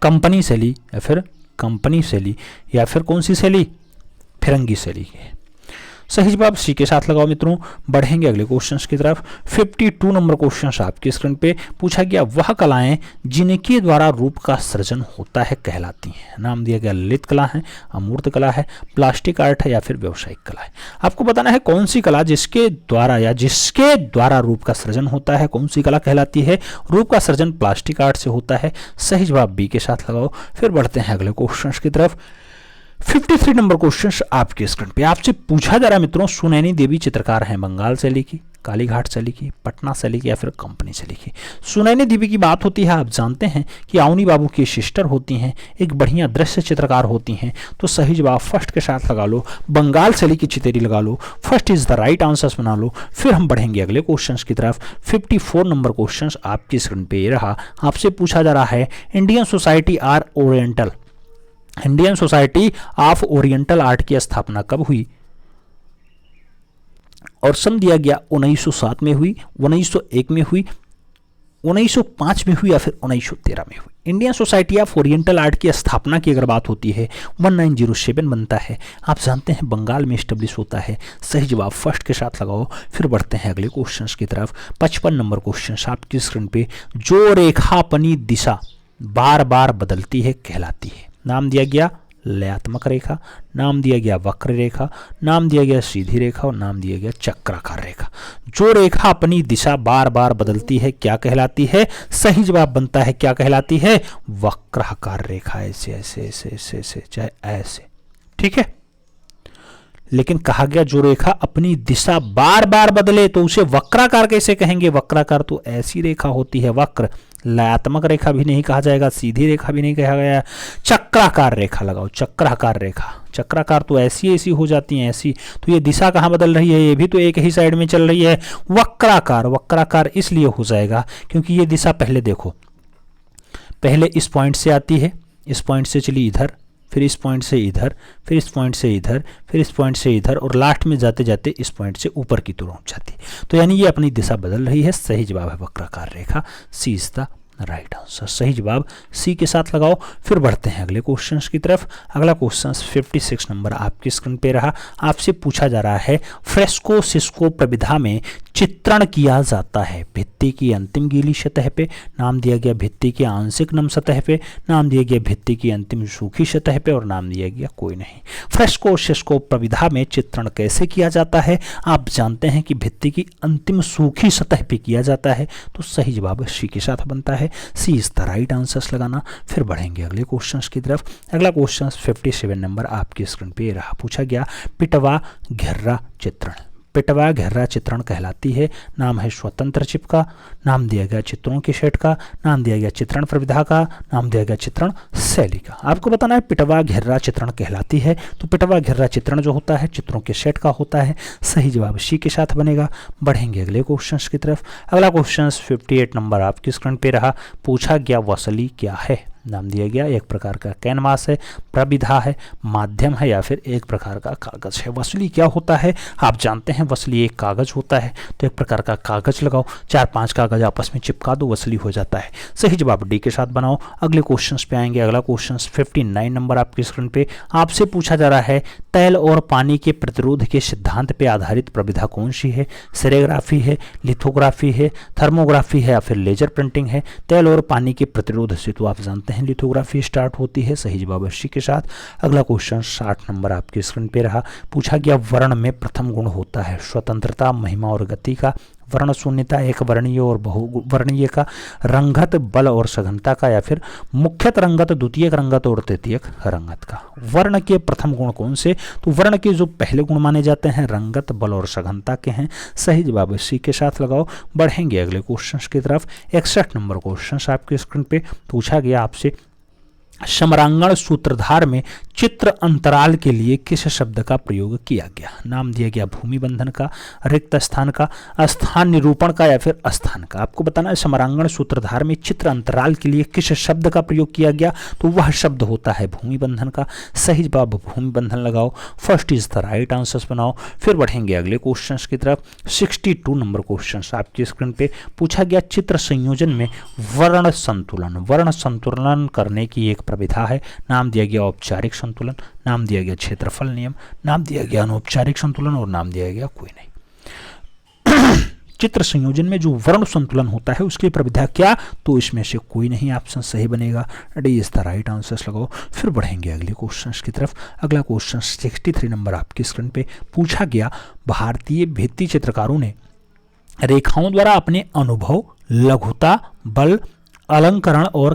कंपनी शैली, या फिर कंपनी शैली, या फिर कौन सी शैली? फिरंगी शैली है। सही जवाब सी के साथ लगाओ मित्रों। बढ़ेंगे अगले क्वेश्चन की तरफ। 52 नंबर क्वेश्चन आपकी स्क्रीन पे पूछा गया वह कलाएं जिनके द्वारा रूप का सृजन होता है कहलाती हैं। नाम दिया गया ललित कला है, अमूर्त कला है, प्लास्टिक आर्ट है, या फिर व्यवसायिक कला है। आपको बताना है कौन सी कला जिसके द्वारा रूप का सृजन होता है, कौन सी कला कहलाती है? रूप का सृजन प्लास्टिक आर्ट से होता है। सही जवाब बी के साथ लगाओ। फिर बढ़ते हैं अगले क्वेश्चन की तरफ। 53 नंबर क्वेश्चन आपके स्क्रीन पे आपसे पूछा जा रहा है मित्रों, सुनैनी देवी चित्रकार हैं बंगाल शैली की, कालीघाट शैली की, पटना शैली की, या फिर कंपनी शैली की। सुनैनी देवी की बात होती है, आप जानते हैं कि अवनी बाबू की सिस्टर होती हैं, एक बढ़िया दृश्य चित्रकार होती हैं। तो सही जवाब फर्स्ट के साथ लगा लो, बंगाल शैली की चितेरी लगा लो। First is the right answer बना लो। फिर हम बढ़ेंगे अगले क्वेश्चन की तरफ। 54 नंबर क्वेश्चन आपकी स्क्रीन पे रहा। आपसे पूछा जा रहा है Indian society of oriental art की स्थापना कब हुई? और सन दिया गया 1907 में हुई, 1901 में हुई, 1905 में हुई, या फिर 1913 में हुई। Indian society of oriental art की स्थापना की अगर बात होती है 1907 बनता है। आप जानते हैं बंगाल में स्टेब्लिश होता है। सही जवाब फर्स्ट के साथ लगाओ। फिर बढ़ते हैं अगले क्वेश्चन की तरफ। 55 नंबर क्वेश्चन आपकी स्क्रीन पे जो रेखा अपनी दिशा बार बार बदलती है कहलाती है। नाम दिया गया लयात्मक रेखा, नाम दिया गया वक्र रेखा, नाम दिया गया सीधी रेखा, और नाम दिया गया चक्राकार रेखा। जो रेखा अपनी दिशा बार बार बदलती है क्या कहलाती है? सही जवाब बनता है क्या कहलाती है? वक्राकार रेखा। ऐसे ऐसे ऐसे ऐसे ऐसे, चाहे ऐसे, ठीक है। लेकिन कहा गया जो रेखा अपनी दिशा बार बार बदले तो उसे वक्राकार कैसे कहेंगे? वक्राकार तो ऐसी रेखा होती है, वक्र। लयात्मक रेखा भी नहीं कहा जाएगा, सीधी रेखा भी नहीं कहा गया, चक्राकार रेखा लगाओ। चक्राकार रेखा, चक्राकार तो ऐसी ऐसी हो जाती हैं, ऐसी। तो ये दिशा कहाँ बदल रही है? ये भी तो एक ही साइड में चल रही है। वक्राकार, वक्राकार इसलिए हो जाएगा क्योंकि ये दिशा पहले देखो, पहले इस पॉइंट से आती है, इस पॉइंट से चली इधर, फिर इस पॉइंट से इधर, फिर इस पॉइंट से इधर, फिर इस पॉइंट से इधर, और लास्ट में जाते जाते इस पॉइंट से ऊपर की तरफ पहुंच जाती है। तो यानी ये अपनी दिशा बदल रही है। सही जवाब है वक्राकार रेखा। सी इज द राइट आंसर। सही जवाब सी के साथ लगाओ। फिर बढ़ते हैं अगले क्वेश्चन की तरफ। अगला क्वेश्चन 56 नंबर आपकी स्क्रीन पे रहा। आपसे पूछा जा रहा है फ्रेस्को सिस्को प्रविधा में चित्रण किया जाता है भित्ति की अंतिम गीली सतह पे, नाम दिया गया भित्ति की आंशिक नम सतह पे, नाम दिया गया भित्ति की अंतिम सूखी सतह पे, और नाम दिया गया कोई नहीं। फ्रेस्को सिस्को प्रविधा में चित्रण कैसे किया जाता है? आप जानते हैं कि भित्ति की अंतिम सूखी सतह पे किया जाता है। तो सही जवाब सी के साथ बनता है। सी इज द राइट आंसर लगाना। फिर बढ़ेंगे अगले क्वेश्चन की तरफ। अगला क्वेश्चन 57 नंबर आपकी स्क्रीन पे रहा। पूछा गया पिटवा घेर्रा चित्रण। पिटवा घेर्रा चित्रण कहलाती है। नाम है स्वतंत्र चिपका, नाम दिया गया चित्रों के सेट का, नाम दिया गया चित्रण प्रविधा का, नाम दिया गया चित्रण शैली का। आपको बताना है पिटवा घेर्रा चित्रण कहलाती है। तो पिटवा घेर्रा चित्रण जो होता है चित्रों के सेट का होता है। सही जवाब सी के साथ बनेगा। बढ़ेंगे अगले क्वेश्चन की तरफ। अगला क्वेश्चन 58 नंबर आपकी स्क्रीन पे रहा। पूछा गया वसली क्या है? नाम दिया गया एक प्रकार का कैनवास है, प्रविधा है, माध्यम है या फिर एक प्रकार का कागज है। वसली क्या होता है आप जानते हैं, वसली एक कागज होता है, तो एक प्रकार का कागज लगाओ, 4-5 कागज आपस में चिपका दो, वसली हो जाता है। सही जवाब डी के साथ बनाओ। अगले क्वेश्चन पे आएंगे। अगला क्वेश्चन 59 नंबर आपकी स्क्रीन पे आपसे पूछा जा रहा है, तैल और पानी के प्रतिरोध के सिद्धांत पे आधारित प्रविधा कौन सी है? सेरेग्राफी है, लिथोग्राफी है, थर्मोग्राफी है या फिर लेजर प्रिंटिंग है? तैल और पानी के प्रतिरोध से तो आप जानते हैं लिथोग्राफी स्टार्ट होती है। सही जवाब सी के साथ। अगला क्वेश्चन 60 नंबर आपकी स्क्रीन पे रहा। पूछा गया वर्ण में प्रथम गुण होता है स्वतंत्रता, महिमा और गति का, वर्ण शून्यता, एक वर्णीय और बहुवर्णीय का, रंगत, बल और सघनता का या फिर मुख्यत रंगत, द्वितीयक रंगत और तृतीयक रंगत का। वर्ण के प्रथम गुण कौन से? तो वर्ण के जो पहले गुण माने जाते हैं रंगत, बल और सघनता के हैं। सही जवाब सी के साथ लगाओ। बढ़ेंगे अगले क्वेश्चन की तरफ। 61 नंबर क्वेश्चन आपके स्क्रीन पे पूछा गया आपसे, समरांगण सूत्रधार में चित्र अंतराल के लिए किस शब्द का प्रयोग किया गया? नाम दिया गया भूमि बंधन का, रिक्त स्थान का, स्थान निरूपण का या फिर स्थान का। आपको बताना है समरांगण सूत्रधार में चित्र अंतराल के लिए किस शब्द का प्रयोग किया गया, तो वह शब्द होता है भूमि बंधन का। सही जवाब भूमि बंधन लगाओ। First is the right answers बनाओ। फिर बढ़ेंगे अगले क्वेश्चन की तरफ। 62 नंबर क्वेश्चन आपकी स्क्रीन पे पूछा गया, चित्र संयोजन में वर्ण संतुलन करने की एक प्रविधा है। नाम दिया गया औपचारिक संतुलन, नाम दिया गया क्षेत्रफल नियम, नाम दिया गया अनौपचारिक संतुलन और नाम दिया गया कोई नहीं। चित्र संयोजन में जो वर्ण संतुलन होता है उसकी प्रविधा क्या? तो इसमें से कोई नहीं, ऑप्शन सही बनेगा। D is the right answers लगाओ। फिर बढ़ेंगे अगले क्वेश्चन की तरफ। अगला क्वेश्चन 63 नंबर आपकी स्क्रीन पे पूछा गया, भारतीय भित्ति चित्रकारों ने रेखाओं द्वारा अपने अनुभव, लघुता, बल, अलंकरण और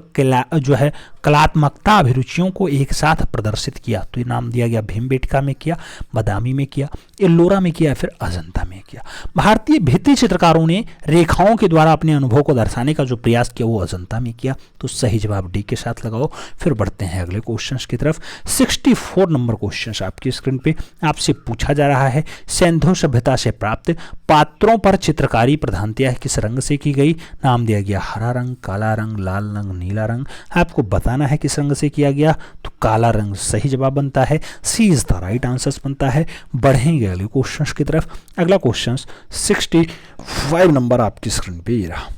कलात्मकता अभिरुचियों को एक साथ प्रदर्शित किया। तो ये नाम दिया गया भीमबेटका में किया, बादामी में किया, एल्लोरा में किया, फिर अजंता में किया। भारतीय भित्ति चित्रकारों ने रेखाओं के द्वारा अपने अनुभव को दर्शाने का जो प्रयास किया वो अजंता में किया। तो सही जवाब डी के साथ लगाओ। फिर बढ़ते हैं अगले क्वेश्चन की तरफ। 64 नंबर क्वेश्चन आपकी स्क्रीन पे आपसे पूछा जा रहा है, सिंधु सभ्यता से प्राप्त पात्रों पर चित्रकारी प्रधानतया किस रंग से की गई? नाम दिया गया हरा रंग, काला रंग, लाल रंग, नीला रंग। आपको बताना है किस रंग से किया गया, तो काला रंग सही जवाब बनता है। सी इज द राइट आंसर्स बनता है। बढ़ेंगे अगले क्वेश्चन की तरफ। अगला क्वेश्चन 65 नंबर आपकी स्क्रीन पे ये रहा।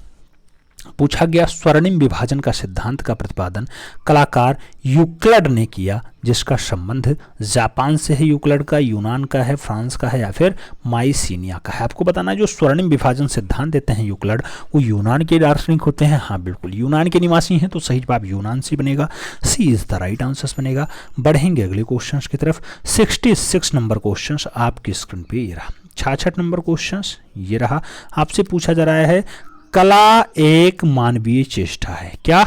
पूछा गया, स्वर्णिम विभाजन का सिद्धांत का प्रतिपादन कलाकार यूक्लिड ने किया, जिसका संबंध जापान से है यूक्लिड का, यूनान का है, फ्रांस का है या फिर माइसिनिया का है। आपको बताना है जो स्वर्णिम विभाजन सिद्धांत देते हैं यूक्लिड वो यूनान के दार्शनिक होते हैं। हाँ बिल्कुल, यूनान के निवासी हैं, तो सही जवाब यूनान से बनेगा। सी इज द राइट आंसर्स बनेगा। बढ़ेंगे अगले क्वेश्चन की तरफ। 66 नंबर क्वेश्चन आपकी स्क्रीन पे ये रहा। 66 नंबर क्वेश्चन ये रहा। आपसे पूछा जा रहा है, कला एक मानवीय चेष्टा है। क्या?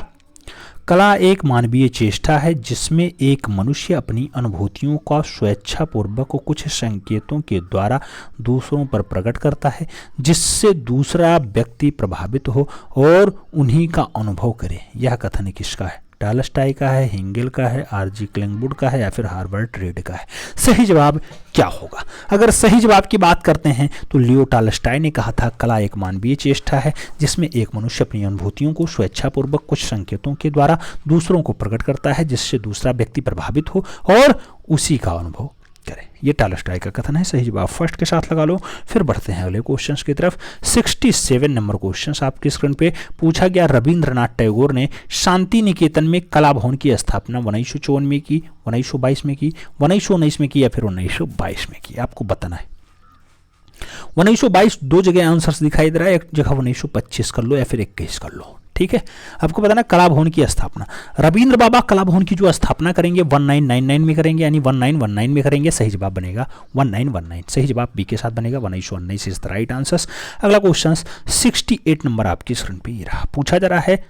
कला एक मानवीय चेष्टा है जिसमें एक मनुष्य अपनी अनुभूतियों का स्वेच्छापूर्वक कुछ संकेतों के द्वारा दूसरों पर प्रकट करता है, जिससे दूसरा व्यक्ति प्रभावित हो और उन्हीं का अनुभव करे। यह कथन किसका है? टॉलस्टॉय का है, हेगेल का है, आरजी क्लिंगवुड का है या फिर हार्बर्ट रीड का है? सही जवाब क्या होगा? अगर सही जवाब की बात करते हैं तो लियो टॉलस्टॉय ने कहा था कला एक मानवीय चेष्टा है जिसमें एक मनुष्य अपनी अनुभूतियों को स्वेच्छापूर्वक कुछ संकेतों के द्वारा दूसरों को प्रकट करता है, जिससे दूसरा व्यक्ति प्रभावित हो और उसी का अनुभव करें। ये टॉलस्टॉय का कथन है। सही जवाब फर्स्ट के साथ लगा लो। फिर बढ़ते हैं अगले क्वेश्चंस की तरफ। 67 नंबर क्वेश्चंस आपकी स्क्रीन पे पूछा गया, रविंद्रनाथ टैगोर ने शांति निकेतन में कला भवन की स्थापना 1954 में की, 1922 में की, 1919 में की या फिर 1922 में की? आपको बताना है। 1922 दो जगह आंसर्स दिखाई दे रहा है, एक जगह 1925 कर लो या फिर 21 कर लो। ठीक है, आपको बताना कला भवन की स्थापना। रविंद्र बाबा कला भवन की जो स्थापना करेंगे 1999 में करेंगे, यानी 1919 में करेंगे। सही जवाब बनेगा 1919। सही जवाब बी के साथ बनेगा 1919 इज द राइट आंसर्स। अगला क्वेश्चन 68 नंबर आपकी स्क्रीन पे ये रहा। पूछा जा रहा है,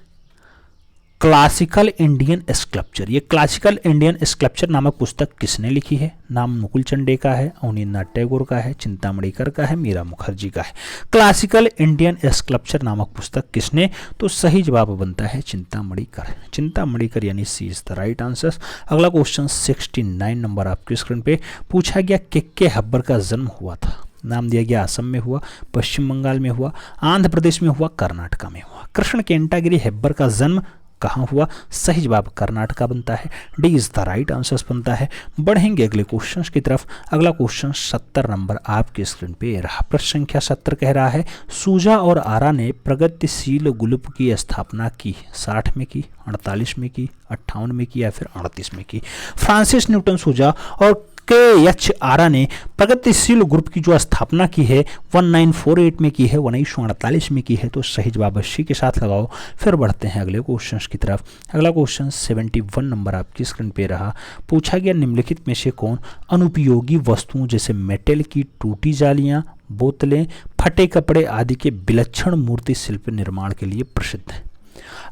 क्लासिकल इंडियन स्कल्पचर। ये क्लासिकल इंडियन स्कल्पचर नामक पुस्तक किसने लिखी है? नाम मुकुल चंडे का है, अवनींद्रनाथ टैगोर का है, चिंतामणिकर का है, मीरा मुखर्जी का है। क्लासिकल इंडियन स्कल्पचर नामक पुस्तक किसने? तो सही जवाब बनता है चिंतामणिकर। चिंतामणिकर यानी सी इज द राइट आंसर। अगला क्वेश्चन 69 नंबर आपकी स्क्रीन पे पूछा गया, के हब्बर का जन्म हुआ था। नाम दिया गया असम में हुआ, पश्चिम बंगाल में हुआ, आंध्र प्रदेश में हुआ, कर्नाटका में हुआ। कृष्ण केंटागिरी हेब्बर का जन्म कहाँ हुआ? सही जवाब कर्नाटका बनता है। D is the right answer बनता है। बढ़ेंगे अगले क्वेश्चन की तरफ। अगला क्वेश्चन 70 नंबर आपकी स्क्रीन पे रहा। प्रश्न संख्या 70 कह रहा है, सूजा और आरा ने प्रगतिशील ग्रुप की स्थापना की। 60 में की, 48 में की, 58 में की या फिर 38 में की? फ्रांसिस न्यूटन सूजा और के.एच. आरा ने प्रगतिशील ग्रुप की जो स्थापना की है 1948 में की है, 1948 में की है। तो सही जवाब सी के साथ लगाओ। फिर बढ़ते हैं अगले क्वेश्चन की तरफ। अगला क्वेश्चन 71 नंबर आपकी स्क्रीन पे रहा। पूछा गया, निम्नलिखित में से कौन अनुपयोगी वस्तुओं जैसे मेटल की टूटी जालियां, बोतलें, फटे कपड़े आदि के विलक्षण मूर्ति शिल्प निर्माण के लिए प्रसिद्ध है?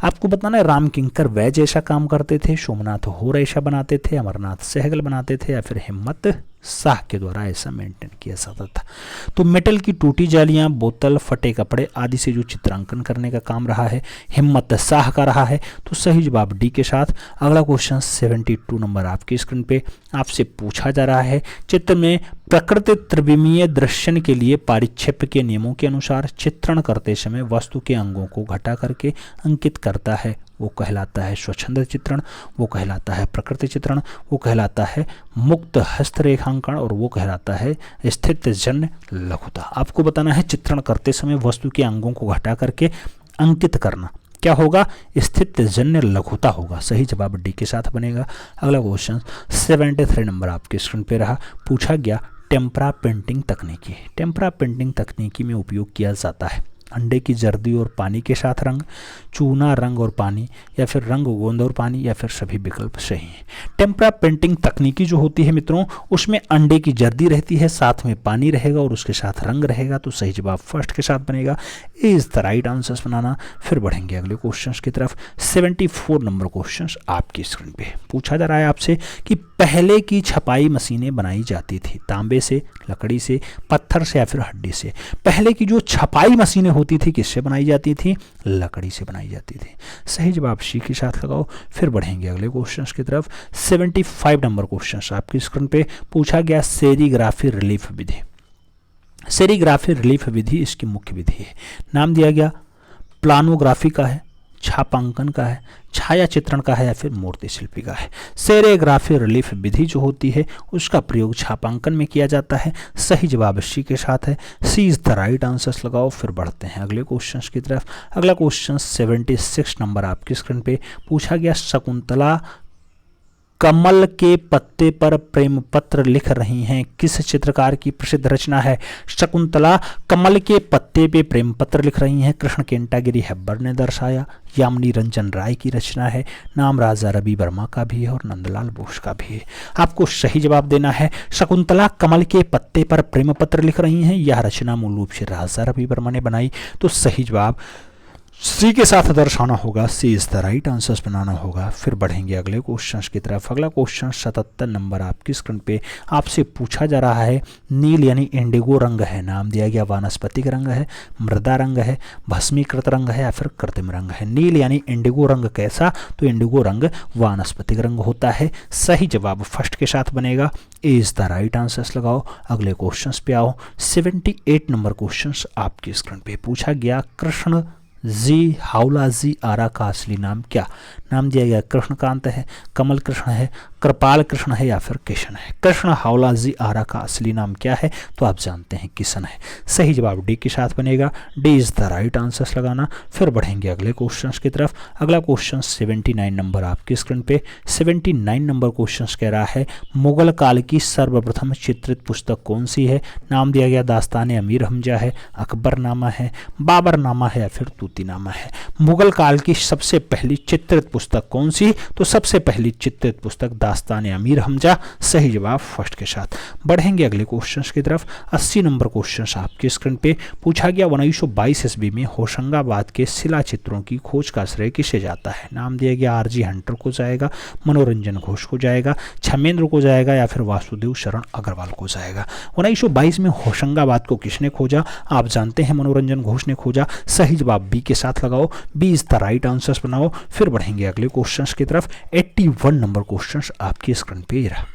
आपको बताना है, राम किंकर वैज ऐसा काम करते थे, सोमनाथ होर ऐसा बनाते थे, अमरनाथ सहगल बनाते थे या फिर हिम्मत शाह के द्वारा ऐसा मेंटेन किया जाता था। तो मेटल की टूटी जालियां, बोतल, फटे कपड़े आदि से जो चित्रांकन करने का काम रहा है हिम्मत शाह का रहा है। तो सही जवाब डी के साथ। अगला क्वेश्चन 72 नंबर आपकी स्क्रीन पे आपसे पूछा जा रहा है, चित्र में प्रकृति त्रिविमीय दर्शन के लिए पारिक्षेप्य के नियमों के अनुसार चित्रण करते समय वस्तु के अंगों को घटा करके अंकित करता है, वो कहलाता है स्वच्छंद चित्रण, वो कहलाता है प्रकृति चित्रण, वो कहलाता है मुक्त हस्तरेखांकन और वो कहलाता है स्थित जन्य लघुता। आपको बताना है, चित्रण करते समय वस्तु के अंगों को घटा करके अंकित करना क्या होगा? स्थित जन्य लघुता होगा। सही जवाब डी के साथ बनेगा। अगला क्वेश्चन 73 नंबर आपके स्क्रीन पे रहा। पूछा गया, टेम्परा पेंटिंग तकनीकी। टेम्परा पेंटिंग तकनीकी में उपयोग किया जाता है अंडे की जर्दी और पानी के साथ रंग, चूना रंग और पानी, या फिर रंग गोंद और पानी, या फिर सभी विकल्प सही हैं। टेम्परा पेंटिंग तकनीकी जो होती है मित्रों, उसमें अंडे की जर्दी रहती है, साथ में पानी रहेगा और उसके साथ रंग रहेगा। तो सही जवाब फर्स्ट के साथ बनेगा। ए इज द राइट आंसर बनाना। फिर बढ़ेंगे अगले क्वेश्चन की तरफ। 74 नंबर क्वेश्चन आपकी स्क्रीन पे पूछा जा रहा है आपसे कि पहले की छपाई मशीनें बनाई जाती थी तांबे से, लकड़ी से, पत्थर से या फिर हड्डी से? पहले की जो छपाई मशीनें होती थी किससे बनाई जाती थी? लकड़ी से बनाई जाती थी। सही जवाब सी के साथ लगाओ। फिर बढ़ेंगे अगले क्वेश्चन की तरफ। 75 नंबर क्वेश्चन आपकी स्क्रीन पे पूछा गया, सेरीग्राफी रिलीफ विधि। सेरीग्राफी रिलीफ विधि इसकी मुख्य विधि है। नाम दिया गया प्लानोग्राफी का है, छापांकन का है, छाया चित्रण का है या फिर मूर्ति शिल्पी का है? सेरेग्राफी रिलीफ विधि जो होती है उसका प्रयोग छापांकन में किया जाता है। सही जवाब सी के साथ है। सी इज द राइट आंसर लगाओ। फिर बढ़ते हैं अगले क्वेश्चन की तरफ। अगला क्वेश्चन 76 नंबर आपकी स्क्रीन पे पूछा गया, शकुंतला कमल के पत्ते पर प्रेम पत्र लिख रही हैं किस चित्रकार की प्रसिद्ध रचना है? शकुंतला कमल के पत्ते पे प्रेम पत्र लिख रही हैं, कृष्ण केंटागिरी हेब्बर ने दर्शाया, यामिनी रंजन राय की रचना है, नाम राजा रवि वर्मा का भी है और नंदलाल बोस का भी है। आपको सही जवाब देना है। शकुंतला कमल के पत्ते पर प्रेम पत्र लिख रही हैं, यह रचना मूल रूप से राजा रवि वर्मा ने बनाई। तो सही जवाब सी के साथ दर्शाना होगा। सी इज द राइट आंसर बनाना होगा। फिर बढ़ेंगे अगले क्वेश्चन की तरफ। अगला क्वेश्चन 77 नंबर आपकी स्क्रीन पे आपसे पूछा जा रहा है, नील यानी इंडिगो रंग है, नाम दिया गया वानस्पतिक रंग है, मृदा रंग है, भस्मीकृत रंग है या फिर कृत्रिम रंग है? नील यानी इंडिगो रंग कैसा? तो इंडिगो रंग वानस्पतिक रंग होता है। सही जवाब फर्स्ट के साथ बनेगा। ए इज द राइट आंसर लगाओ। अगले क्वेश्चन पे आओ। 78 नंबर क्वेश्चन आपकी स्क्रीन पे पूछा गया, कृष्ण जी हावला जी आरा का असली नाम क्या? नाम दिया गया कृष्णकांत है, कमल कृष्ण है, कृपाल कृष्ण है या फिर किशन है? कृष्ण हावला जी आरा का असली नाम क्या है? तो आप जानते हैं किशन है। सही जवाब डी के साथ बनेगा। D is the right answer लगाना। फिर बढ़ेंगे अगले क्वेश्चन की तरफ। अगला क्वेश्चन 79 नंबर आपकी स्क्रीन पे। 79 नंबर क्वेश्चन कह रहा है, मुगल काल की सर्वप्रथम चित्रित पुस्तक कौन सी है? नाम दिया गया दास्तान अमीर हमजा है, अकबरनामा है, बाबरनामा है या फिर तूतीनामा है? मुगल काल की सबसे पहली चित्रित पुस्तक कौन सी? तो सबसे पहली चित्रित पुस्तक दास्तान अमीर हमजा। सही जवाब फर्स्ट के साथ। बढ़ेंगे अगले क्वेश्चन की तरफ। 80 नंबर क्वेश्चन आपकी स्क्रीन पे पूछा गया, 1922 ईस्वी में होशंगाबाद के शिला चित्रों की खोज का श्रेय किसे जाता है? नाम दिया गया आरजी हंटर को जाएगा, मनोरंजन घोष को जाएगा, छमेंद्र को जाएगा या फिर वासुदेव शरण अग्रवाल को जाएगा? 1922 में होशंगाबाद को किसने खोजा? आप जानते हैं मनोरंजन घोष ने खोजा। सही जवाब बी के साथ लगाओ। B is the right answer बनाओ। फिर बढ़ेंगे अगले क्वेश्चन की तरफ। 81 नंबर क्वेश्चन आपकी स्क्रीन पे रहा।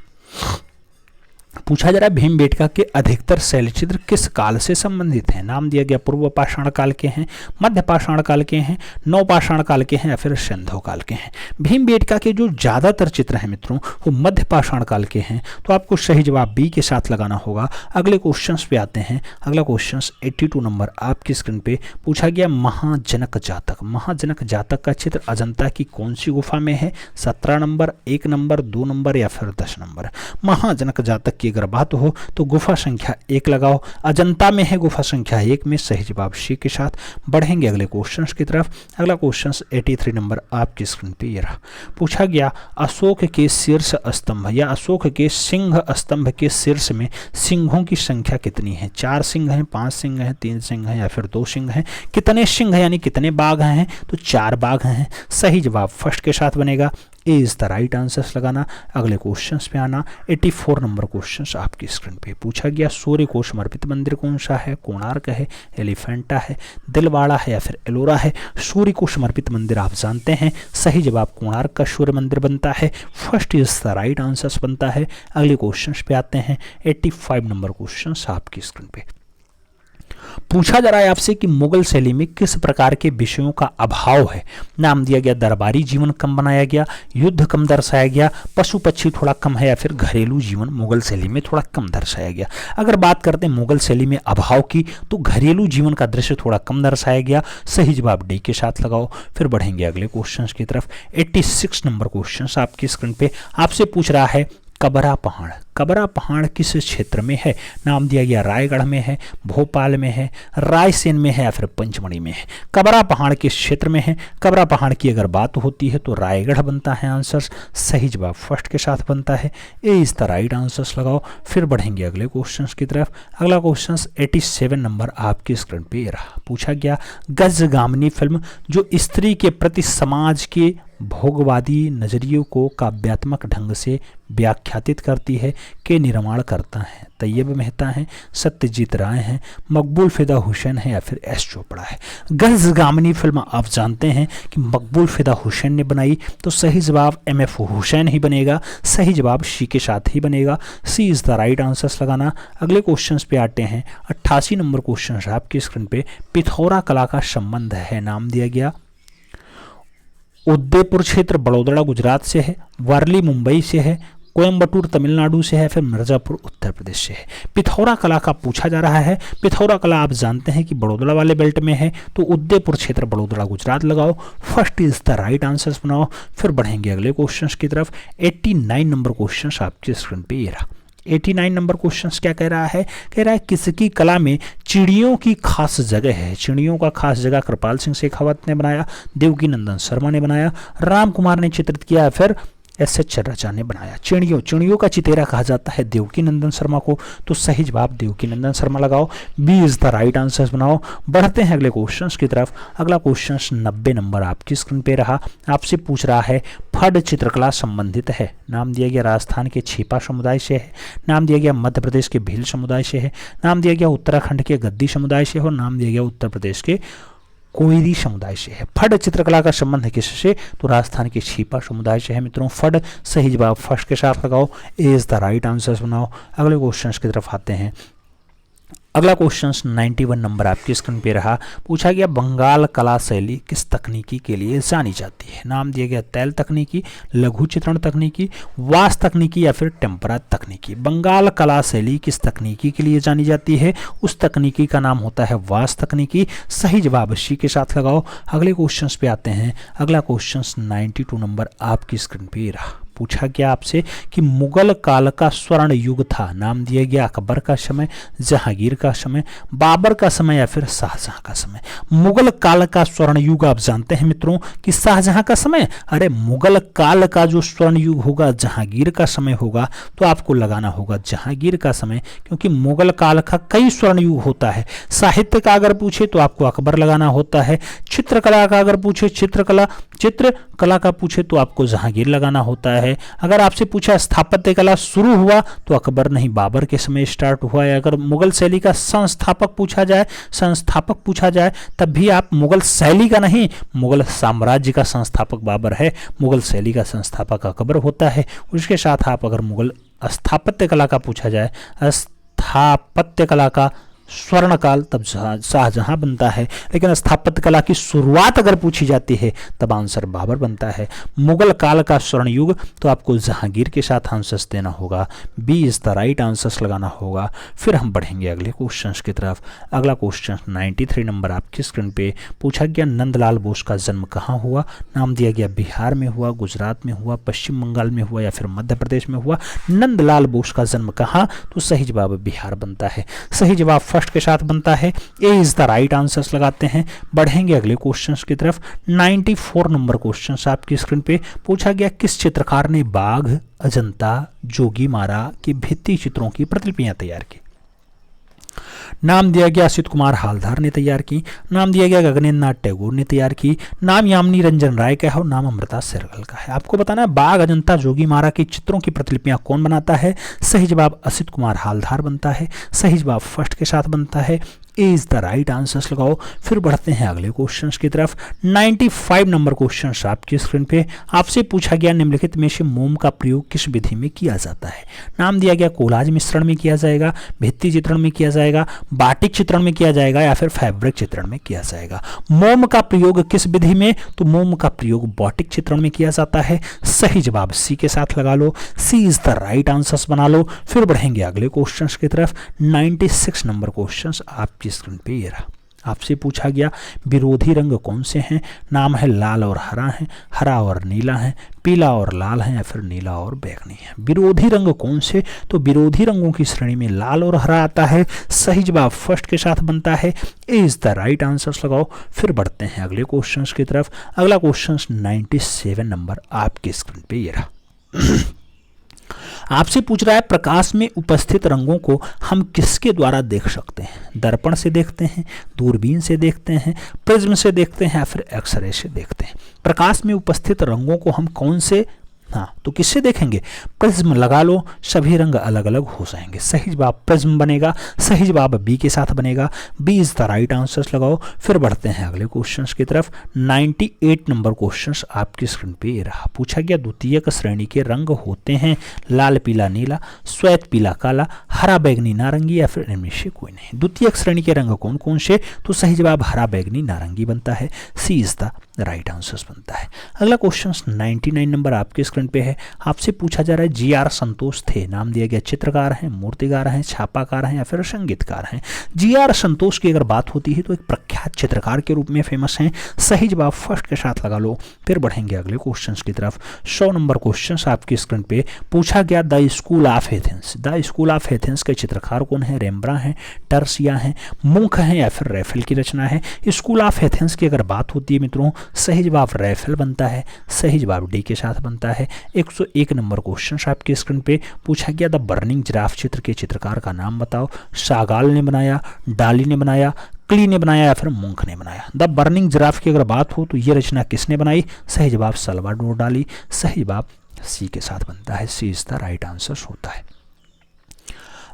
पूछा जा रहा है भीमबेटका के अधिकतर शैलचित्र किस काल से संबंधित हैं। नाम दिया गया पूर्व पाषाण काल के हैं, मध्य पाषाण काल के हैं, नवपाषाण काल के हैं या फिर सिंधु काल के हैं। भीमबेटका के जो ज्यादातर चित्र हैं मित्रों वो मध्य पाषाण काल के हैं, तो आपको सही जवाब बी के साथ लगाना होगा। अगले क्वेश्चन पे आते हैं। अगला क्वेश्चन 82 नंबर आपकी स्क्रीन पे पूछा गया महाजनक जातक। महाजनक जातक का चित्र अजंता की कौन सी गुफा में है। 17 नंबर, 1 नंबर, 2 नंबर या फिर 10 नंबर। महाजनक जातक की अगर बात हो तो गुफा संख्या 1 लगाओ। अजंता में है गुफा संख्या 1 में, सही जवाब सी के साथ। बढ़ेंगे अगले क्वेश्चन की तरफ। अगला क्वेश्चन 83 नंबर आपकी स्क्रीन पे ये रहा। पूछा गया अशोक के शीर्ष स्तंभ या अशोक के सिंह स्तंभ के शीर्ष में सिंहों की संख्या कितनी है। 4 सिंह हैं, 5 सिंह हैं, 3 सिंह हैं या फिर 2 सिंह हैं। कितने सिंह यानी कितने बाघ हैं, तो 4 बाघ हैं। सही जवाब फर्स्ट के साथ बनेगा। ए इज द राइट आंसर्स लगाना। अगले क्वेश्चंस पे आना। 84 नंबर क्वेश्चंस आपकी स्क्रीन पे पूछा गया सूर्य को समर्पित मंदिर कौन सा है। कोणार्क है, एलिफेंटा है, दिलवाड़ा है या फिर एलोरा है। सूर्य को समर्पित मंदिर आप जानते हैं, सही जवाब कोणार्क का सूर्य मंदिर बनता है। First is the right answers बनता है। अगले क्वेश्चंस पे आते हैं। 85 नंबर क्वेश्चंस आपकी स्क्रीन पे पूछा जा रहा है आपसे कि मुगल शैली में किस प्रकार के विषयों का अभाव है। नाम दिया गया दरबारी जीवन कम बनाया गया, युद्ध कम दर्शाया गया, पशु पक्षी थोड़ा कम है या फिर घरेलू जीवन मुगल शैली में थोड़ा कम दर्शाया गया। अगर बात करते हैं मुगल शैली में अभाव की तो घरेलू जीवन का दृश्य थोड़ा कम दर्शाया गया। सही जवाब डी के साथ लगाओ। फिर बढ़ेंगे अगले क्वेश्चन की तरफ। 86 नंबर क्वेश्चन आपकी स्क्रीन पे आपसे पूछ रहा है कबरा पहाड़। कबरा पहाड़ किस क्षेत्र में है। नाम दिया गया रायगढ़ में है, भोपाल में है, रायसेन में है या फिर पंचमढ़ी में है। कबरा पहाड़ किस क्षेत्र में है। कबरा पहाड़ की अगर बात होती है तो रायगढ़ बनता है आंसर। सही जवाब फर्स्ट के साथ बनता है। ए इज द राइट आंसर्स लगाओ। फिर बढ़ेंगे अगले क्वेश्चन की तरफ। अगला क्वेश्चन 87 नंबर आपकी स्क्रीन पे रहा। पूछा गया गजगामिनी फिल्म जो स्त्री के प्रति समाज के भोगवादी नजरियों को काव्यात्मक ढंग से व्याख्यातित करती है के निर्माण करता है। तैयब मेहता है, सत्यजीत राय हैं, मकबूल फिदा हुसैन है या फिर एस चोपड़ा है। गजगामिनी फिल्म आप जानते हैं कि मकबूल फिदा हुसैन ने बनाई, तो सही जवाब MF हुसैन ही बनेगा। सही जवाब सी के साथ ही बनेगा। सी इज द राइट आंसर्स लगाना। अगले क्वेश्चन पे आते हैं। 88 नंबर क्वेश्चन आपकी स्क्रीन पे पिथौरा कला का संबंध है। नाम दिया गया उदयपुर क्षेत्र बड़ौदा गुजरात से है, वारली मुंबई से है, कोयम्बटूर तमिलनाडु से है, फिर मिर्जापुर उत्तर प्रदेश से है। पिथौरा कला का पूछा जा रहा है। पिथौरा कला आप जानते हैं कि बड़ौदा वाले बेल्ट में है, तो उदयपुर क्षेत्र बड़ौदा गुजरात लगाओ। First is the right answers बनाओ। फिर बढ़ेंगे अगले क्वेश्चन की तरफ। 89 नंबर क्वेश्चन आपकी स्क्रीन पे ये रहा। 89 नंबर क्वेश्चन क्या कह रहा है। कह रहा है किसकी कला में चिड़ियों की खास जगह है। चिड़ियों का खास जगह कृपाल सिंह शेखावत ने बनाया, देवकी नंदन शर्मा ने बनाया, राम कुमार ने चित्रित किया, फिर SH राजा ने बनाया। चिड़ियों का चितेरा कहा जाता है देवकी नंदन शर्मा को, तो सही जवाब देवकी नंदन शर्मा लगाओ। B is the right answers बनाओ। बढ़ते हैं अगले क्वेश्चंस की तरफ। अगला क्वेश्चन 90 नंबर आपकी स्क्रीन पे रहा। आपसे पूछ रहा है फड चित्रकला संबंधित है। नाम दिया गया राजस्थान के छिपा समुदाय से है, नाम दिया गया मध्य प्रदेश के भील समुदाय से है, नाम दिया गया उत्तराखंड के गद्दी समुदाय से है और नाम दिया गया उत्तर प्रदेश के कोयरी समुदाय से है। फड चित्रकला का संबंध किससे, तो राजस्थान के छिपा समुदाय से है मित्रों। फड सही जवाब फर्स्ट के साथ लगाओ। ए इज द राइट आंसर्स बनाओ। अगले क्वेश्चन की तरफ आते हैं। अगला क्वेश्चन 91 नंबर आपकी स्क्रीन पे रहा। पूछा गया बंगाल कला शैली किस तकनीकी के लिए जानी जाती है। नाम दिया गया तैल तकनीकी, लघु चित्रण तकनीकी, वास तकनीकी या फिर टेम्परा तकनीकी। बंगाल कला शैली किस तकनीकी के लिए जानी जाती है, उस तकनीकी का नाम होता है वास तकनीकी। सही जवाब सी के साथ लगाओ। अगले क्वेश्चन पे आते हैं। अगला क्वेश्चन 92 नंबर आपकी स्क्रीन पे रहा। पूछा गया आपसे कि मुगल काल का स्वर्ण युग था। नाम दिया गया अकबर का समय, जहांगीर का समय, बाबर का समय या फिर शाहजहां का समय। मुगल काल का स्वर्ण युग आप जानते हैं मित्रों कि शाहजहां का समय। अरे मुगल काल का जो स्वर्ण युग होगा जहांगीर का समय होगा, तो आपको लगाना होगा जहांगीर का समय, क्योंकि मुगल काल का कई स्वर्ण युग होता है। साहित्य का अगर पूछे तो आपको अकबर लगाना होता है। चित्रकला का अगर पूछे चित्रकला का पूछे तो आपको जहांगीर लगाना होता है। अगर आपसे पूछा स्थापत्य कला शुरू हुआ तो अकबर नहीं बाबर के समय स्टार्ट हुआ है। अगर मुगल शैली का संस्थापक पूछा जाए तब भी आप मुगल शैली का नहीं, मुगल साम्राज्य का संस्थापक बाबर है, मुगल शैली का संस्थापक अकबर होता है। उसके साथ आप अगर मुगल स्थापत्य कला का पूछा जाए, स्थापत्य कला का स्वर्ण काल तब शाहजहां बनता है, लेकिन स्थापत्य कला की शुरुआत अगर पूछी जाती है तब आंसर बाबर बनता है। मुगल काल का स्वर्ण युग तो आपको जहांगीर के साथ आंसर्स देना होगा, B is the right answers लगाना होगा। फिर हम बढ़ेंगे अगले क्वेश्चन की तरफ। अगला क्वेश्चन 93 नंबर आपकी स्क्रीन पे पूछा गया, नंदलाल बोस का जन्म कहाँ हुआ? नाम दिया गया बिहार में हुआ, गुजरात में हुआ, पश्चिम बंगाल में हुआ या फिर मध्य प्रदेश में हुआ। नंदलाल बोस का जन्म कहाँ? तो सही जवाब बिहार बनता है। सही जवाब फर्स्ट के साथ बनता है, ए इज द राइट आंसर्स लगाते हैं। बढ़ेंगे अगले क्वेश्चंस की तरफ। 94 नंबर क्वेश्चंस आपकी स्क्रीन पे पूछा गया, किस चित्रकार ने बाघ, अजंता, जोगीमारा की भित्ति चित्रों की प्रतिलिपियां तैयार की? नाम दिया गया असित कुमार हालदार ने तैयार की, नाम दिया गया गगनेन्द्र नाथ टैगोर ने तैयार की, नाम यामिनी रंजन राय का है और नाम अमृता सहगल का है। आपको बताना है बाघ, अजंता, जोगीमारा की चित्रों की प्रतिलिपियां कौन बनाता है? सही जवाब असित कुमार हालदार बनता है। सही जवाब फर्स्ट के साथ बनता है, ए इज द राइट आंसर्स लगाओ। फिर बढ़ते हैं अगले क्वेश्चंस की तरफ। 95 नंबर क्वेश्चंस आपकी स्क्रीन पे आपसे पूछा गया, निम्नलिखित में से मोम का प्रयोग किस विधि में किया जाता है? नाम दिया गया कोलाज मिश्रण में किया जाएगा, भित्ति चित्रण में किया जाएगा, बाटिक चित्रण में किया जाएगा या फिर फैब्रिक चित्रण में किया जाएगा। मोम का प्रयोग किस विधि में? तो मोम का प्रयोग बाटिक चित्रण में किया जाता है। सही जवाब सी के साथ लगा लो, सी इज द राइट आंसर्स बना लो। फिर बढ़ेंगे अगले क्वेश्चंस की तरफ। 96 नंबर क्वेश्चंस आपकी स्क्रीन पे ये रहा। आपसे पूछा गया, विरोधी रंग कौन से हैं? नाम है लाल और हरा है, हरा और नीला है, पीला और लाल है या फिर नीला और बैंगनी है। विरोधी रंग कौन से? तो विरोधी रंगों की श्रेणी में लाल और हरा आता है। सही जवाब फर्स्ट के साथ बनता है, ए इज द राइट आंसर्स लगाओ। फिर बढ़ते हैं अगले क्वेश्चंस की तरफ। अगला क्वेश्चन 97 नंबर आपके स्क्रीन पे ये रहा। आपसे पूछ रहा है, प्रकाश में उपस्थित रंगों को हम किसके द्वारा देख सकते हैं? दर्पण से देखते हैं, दूरबीन से देखते हैं, प्रिज्म से देखते हैं या फिर एक्सरे से देखते हैं? प्रकाश में उपस्थित रंगों को हम कौन से, हाँ तो किससे देखेंगे? प्रिज्म लगा लो, सभी रंग अलग अलग हो जाएंगे। सही जवाब प्रिज्म बनेगा। सही जवाब बी के साथ बनेगा, B is the right answers लगाओ। फिर बढ़ते हैं अगले क्वेश्चंस की तरफ। 98 नंबर क्वेश्चंस आपकी स्क्रीन पे ये रहा। पूछा गया, द्वितीयक श्रेणी के रंग होते हैं लाल पीला नीला, श्वेत पीला काला, हरा बैगनी नारंगी या फिर इनमें से कोई नहीं। द्वितीयक श्रेणी के रंग कौन कौन से? तो सही जवाब हरा बैगनी नारंगी बनता है, सी इज द राइट आंसर्स बनता है। अगला क्वेश्चन 99 नंबर आपके स्क्रीन पे है। आपसे पूछा जा रहा है, जी.आर. संतोष थे, नाम दिया गया चित्रकार हैं, मूर्तिकार हैं, छापाकार हैं या फिर संगीतकार हैं। जी.आर. संतोष की अगर बात होती है तो एक प्रख्यात चित्रकार के रूप में फेमस हैं। सही जवाब फर्स्ट के साथ लगा लो। फिर बढ़ेंगे अगले क्वेश्चन की तरफ। 100 नंबर क्वेश्चन आपकी स्क्रीन पे पूछा गया, the school of Athens, the school of Athens के चित्रकार कौन है? रेम्ब्रा हैं, टर्सिया हैं, मुंख हैं या फिर रैफेल की रचना है। स्कूल ऑफ एथेंस की अगर बात होती है मित्रों, सही जवाब रैफेल बनता है। सही जवाब डी के साथ बनता है। 101 नंबर क्वेश्चन आपकी स्क्रीन पे पूछा गया, द बर्निंग जिराफ चित्र के चित्रकार का नाम बताओ। शागाल ने बनाया, डाली ने बनाया, क्ली ने बनाया या फिर मुंख ने बनाया। द बर्निंग जिराफ की अगर बात हो तो ये रचना किसने बनाई? सही जवाब सल्वाडोर डाली। सही जवाब सी के साथ बनता है, सी इज द राइट आंसर होता है।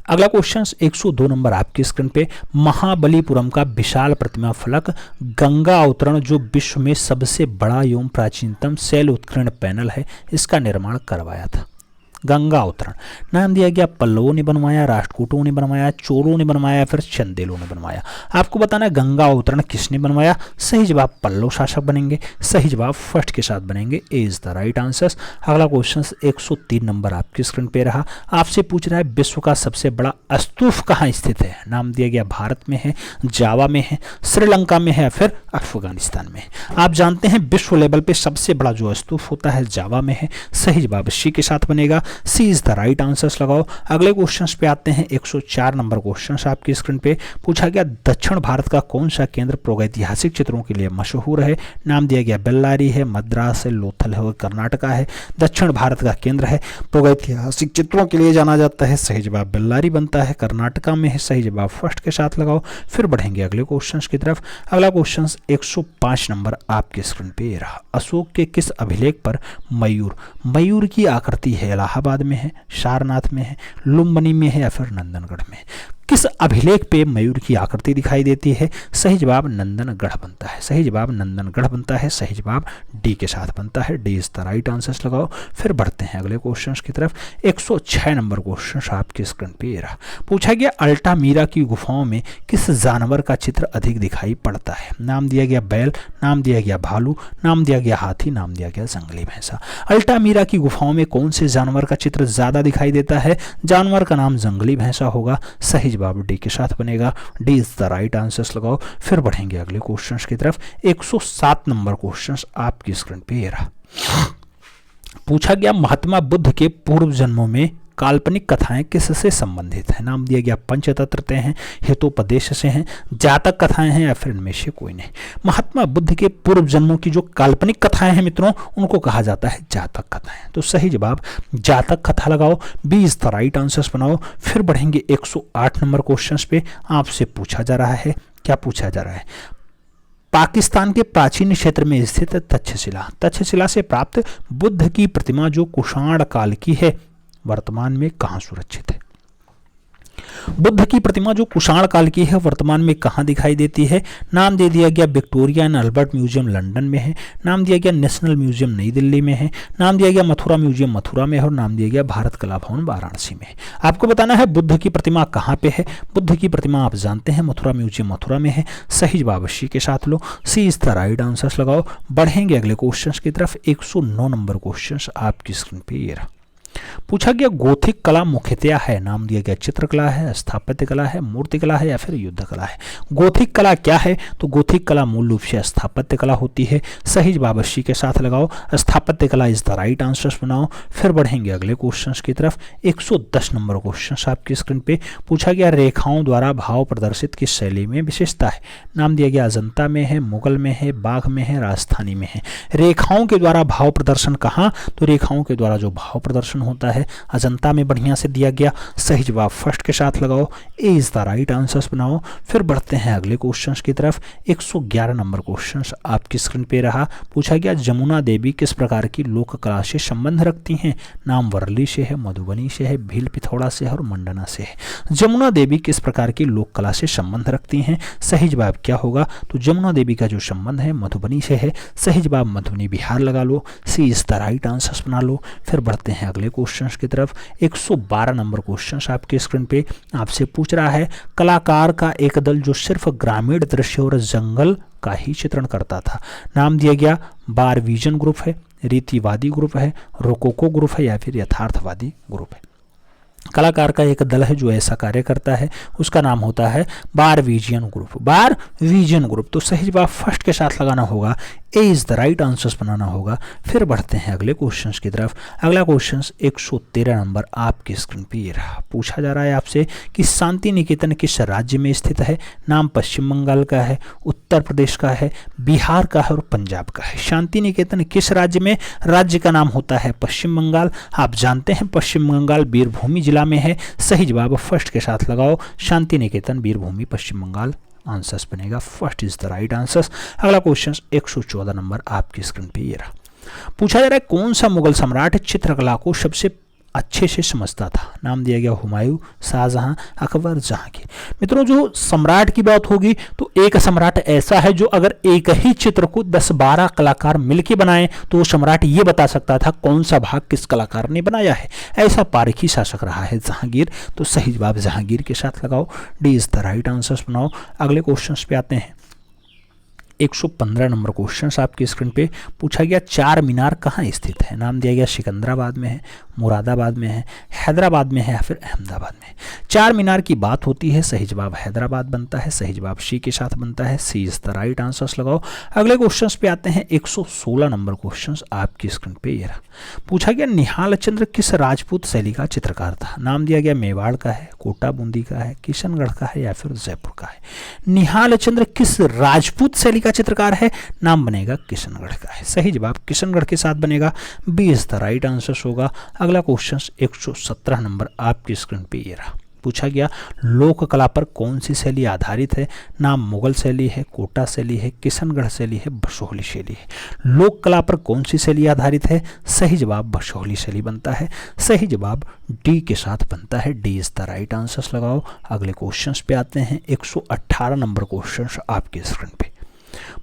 अगला क्वेश्चन 102 नंबर आपकी स्क्रीन पे, महाबलीपुरम का विशाल प्रतिमा फलक गंगा अवतरण जो विश्व में सबसे बड़ा एवं प्राचीनतम शैल उत्कीर्ण पैनल है, इसका निर्माण करवाया था? गंगा अवतरण नाम दिया गया, पल्लवों ने बनवाया, राष्ट्रकूटों ने बनवाया, चोरों ने बनवाया या फिर चंदेलों ने बनवाया। आपको बताना है गंगा अवतरण किसने बनवाया? सही जवाब पल्लव शासक बनेंगे। सही जवाब फर्स्ट के साथ बनेंगे, ए इज द राइट आंसर। अगला क्वेश्चन 103 नंबर आपकी स्क्रीन पे रहा। आपसे पूछ रहा है, विश्व का सबसे बड़ा स्तूप कहाँ स्थित है? नाम दिया गया भारत में है, जावा में है, श्रीलंका में है या फिर अफगानिस्तान में। आप जानते हैं विश्व लेवल पे सबसे बड़ा जो स्तूप होता है जावा में है। सही जवाब सी के साथ बनेगा, सी इज द राइट आंसर्स लगाओ। अगले क्वेश्चन पे आते हैं। 104 नंबर क्वेश्चन आपकी स्क्रीन पे पूछा गया, दक्षिण भारत का कौन सा केंद्र प्रागैतिहासिक चित्रों के लिए मशहूर है? नाम दिया गया बेल्लारी है, मद्रास है, लोथल है और कर्नाटका है। दक्षिण भारत का केंद्र है, प्रागैतिहासिक चित्रों के लिए जाना जाता है। सही जवाब बेल्लारी बनता है, कर्नाटका में है। सही जवाब फर्स्ट के साथ लगाओ। फिर बढ़ेंगे अगले क्वेश्चन की तरफ। अगला क्वेश्चन 105 नंबर आपकी स्क्रीन पे रहा। अशोक के किस अभिलेख पर मयूर की आकृति है? इलाहाबाद में है, सारनाथ में है, लुम्बिनी में है या फिर नंदनगढ़ में? किस अभिलेख पे मयूर की आकृति दिखाई देती है? सही जवाब नंदनगढ़ बनता है। सही जवाब नंदनगढ़ बनता है। सही जवाब डी के साथ बनता है। D is the right answer लगाओ। फिर बढ़ते हैं अगले क्वेश्चन की तरफ। 106 नंबर क्वेश्चन आपके स्क्रीन पे ये रहा। पूछा गया अल्टामीरा की गुफाओं में किस जानवर का चित्र अधिक दिखाई पड़ता है? नाम दिया गया बैल, नाम दिया गया भालू, नाम दिया गया हाथी, नाम दिया गया जंगली भैंसा। अल्टामीरा की गुफाओं में कौन से जानवर का चित्र ज्यादा दिखाई देता है? जानवर का नाम जंगली भैंसा होगा। सही जवाब डी के साथ बनेगा। D is the right answer लगाओ। फिर बढ़ेंगे अगले क्वेश्चन की तरफ। 107 नंबर क्वेश्चन आपकी स्क्रीन पे ये रहा। पूछा गया महात्मा बुद्ध के पूर्व जन्मों में काल्पनिक कथाएं किससे संबंधित हैं? नाम दिया गया पंचतंत्र हैं, हितोपदेश से हैं, जातक कथाएं हैं, या फिर इनमें से कोई नहीं। महात्मा बुद्ध के पूर्व जन्मों की जो काल्पनिक कथाएं हैं मित्रों, उनको कहा जाता है जातक कथाएं। तो सही जवाब जातक कथा लगाओ। B is the right answers बनाओ। फिर बढ़ेंगे 108 नंबर क्वेश्चन पे। आपसे पूछा जा रहा है, क्या पूछा जा रहा है? पाकिस्तान के प्राचीन क्षेत्र में स्थित तक्षशिला, तक्षशिला से प्राप्त बुद्ध की प्रतिमा जो कुषाण काल की है, वर्तमान में कहाँ सुरक्षित है? बुद्ध की प्रतिमा जो कुषाण काल की है, वर्तमान में कहाँ दिखाई देती है? नाम दे दिया गया Victoria and Albert museum London में है, नाम दिया गया नेशनल म्यूजियम नई दिल्ली में है, नाम दिया गया मथुरा म्यूजियम मथुरा में है, और नाम दिया गया भारत कला भवन वाराणसी में है। आपको बताना है बुद्ध की प्रतिमा कहाँ पे है। बुद्ध की प्रतिमा आप जानते हैं मथुरा म्यूजियम मथुरा में है। सही जवाब सी के साथ लो। सी इज द राइट आंसर लगाओ। बढ़ेंगे अगले क्वेश्चन की तरफ। 109 नंबर क्वेश्चन आपकी स्क्रीन पे ये रहा। पूछा गया गोथिक कला मुख्यतया है? नाम दिया गया चित्रकला है, स्थापत्य कला है, मूर्ति कला है, या फिर युद्ध कला है। गोथिक कला क्या है? तो गोथिक कला मूल रूप से स्थापत्य कला होती है। सही जवाब सी के साथ लगाओ। स्थापत्य कला इज द राइट आंसर बनाओ। फिर बढ़ेंगे अगले क्वेश्चन की तरफ। 110 नंबर क्वेश्चन आपकी स्क्रीन पे। पूछा गया रेखाओं द्वारा भाव प्रदर्शित किस शैली में विशेषता है? नाम दिया गया अजंता में है, मुगल में है, बाघ में है, राजस्थानी में है। रेखाओं के द्वारा भाव प्रदर्शन कहाँ? तो रेखाओं के द्वारा जो भाव प्रदर्शन होता है अजंता में बढ़िया से दिया गया। सही जवाब फर्स्ट के साथ लगाओ। ए इज द राइट आंसर्स बनाओ। फिर बढ़ते हैं अगले क्वेश्चंस की तरफ। 111 नंबर क्वेश्चंस आपकी स्क्रीन पे रहा। पूछा गया जमुना देवी किस प्रकार की लोक कला से संबंध रखती हैं? नाम वर्ली से है, मधुबनी से है, भील पिथौड़ा से है, और मंडना से है। जमुना देवी किस प्रकार की लोक कला से संबंध रखती हैं? सही जवाब क्या होगा? तो जमुना देवी का जो संबंध है मधुबनी से है। सही जवाब मधुबनी बिहार लगा लो। सी इज द राइट आंसर्स बना लो। फिर बढ़ते हैं अगले क्वेश्चन की तरफ। 112 नंबर क्वेश्चन आपके स्क्रीन पे आपसे पूछ रहा है कलाकार का एक दल जो सिर्फ ग्रामीण दृश्य और जंगल का ही चित्रण करता था। नाम दिया गया बारविजन ग्रुप है, रीतिवादी ग्रुप है, रोकोको ग्रुप है, या फिर यथार्थवादी ग्रुप है। कलाकार का एक दल है जो ऐसा कार्य करता है, उसका नाम होता है बारविजियन ग्रुप। बारविजियन ग्रुप। तो सही जवाब फर्स्ट के साथ लगाना होगा। ए इज द राइट आंसर्स बनाना होगा। फिर बढ़ते हैं अगले क्वेश्चन की तरफ। अगला क्वेश्चन 113 नंबर आपकी स्क्रीन पे ये रहा। पूछा जा रहा है आपसे कि शांति निकेतन किस राज्य में स्थित है? नाम पश्चिम बंगाल का है, उत्तर प्रदेश का है, बिहार का है, और पंजाब का है। शांति निकेतन किस राज्य में? राज्य का नाम होता है पश्चिम बंगाल। आप जानते हैं पश्चिम बंगाल बीरभूमि जिला में है। सही जवाब फर्स्ट के साथ लगाओ। शांति निकेतन बीरभूमि पश्चिम बंगाल आंसर्स बनेगा। First is the right answers. अगला क्वेश्चन 114 नंबर आपकी स्क्रीन पे ये रहा। पूछा जा रहा है कौन सा मुगल सम्राट चित्रकला को सबसे अच्छे से समझता था? नाम दिया गया हुमायूं, शाहजहां, अकबर, जहांगीर। मित्रों जो सम्राट की बात होगी तो एक सम्राट ऐसा है जो अगर एक ही चित्र को 10-12 कलाकार मिलकर बनाए तो वो सम्राट ये बता सकता था कौन सा भाग किस कलाकार ने बनाया है। ऐसा पारखी शासक रहा है जहांगीर। तो सही जवाब जहांगीर के साथ लगाओ। D is the right answers बनाओ। अगले क्वेश्चन पे आते हैं। 115 नंबर क्वेश्चन आपकी स्क्रीन पे। पूछा गया चार मीनार कहाँ स्थित है? नाम दिया गया सिकंदराबाद में है, मुरादाबाद में है, हैदराबाद में है, या फिर अहमदाबाद में। चार मीनार की बात होती है। सही जवाब हैदराबाद बनता है। सही जवाब सी के साथ बनता है। सी इज द राइट आंसर्स लगाओ। अगले क्वेश्चन पे आते हैं। 116 नंबर क्वेश्चन आपकी स्क्रीन पे ये रहा। पूछा गया निहाल चंद्र किस राजपूत शैली का चित्रकार था? नाम दिया गया मेवाड़ का है, कोटा बूंदी का है, किशनगढ़ का है, या फिर जयपुर का है। निहाल चंद्र किस राजपूत शैली का चित्रकार है? नाम बनेगा किशनगढ़ का है। सही जवाब किशनगढ़ के साथ बनेगा। B is the right answer होगा। अगला क्वेश्चन 117 नंबर आपकी स्क्रीन पे ये रहा। पूछा गया लोक कला पर कौन सी शैली आधारित है? नाम मुगल शैली है, कोटा शैली है, किशनगढ़ शैली है, भसोहली शैली है। लोक कला पर कौन सी शैली आधारित है? सही जवाब भसोहली शैली बनता है। सही जवाब डी के साथ बनता है। D is the right answer लगाओ। अगले क्वेश्चंस पे आते हैं। 118 नंबर क्वेश्चन आपके स्क्रीन पे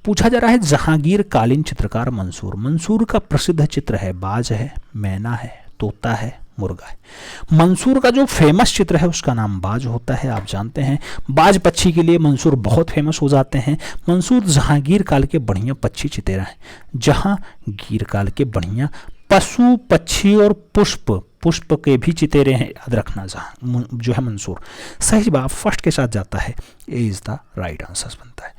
पूछा जा रहा है जहांगीर कालीन चित्रकार मंसूर। मंसूर का प्रसिद्ध चित्र है बाज है, मैना है, तोता है, मुर्गा है। मंसूर का जो फेमस चित्र है उसका नाम बाज होता है। आप जानते हैं बाज पक्षी के लिए मंसूर बहुत फेमस हो जाते हैं। मंसूर जहांगीर काल के बढ़िया पक्षी चितेरा है। जहांगीर काल के बढ़िया पशु पक्षी और पुष्प के भी चितेरे हैं, याद रखना। जहां जो है मंसूर। सही जवाब फर्स्ट के साथ जाता है। ए इज द राइट आंसर बनता है।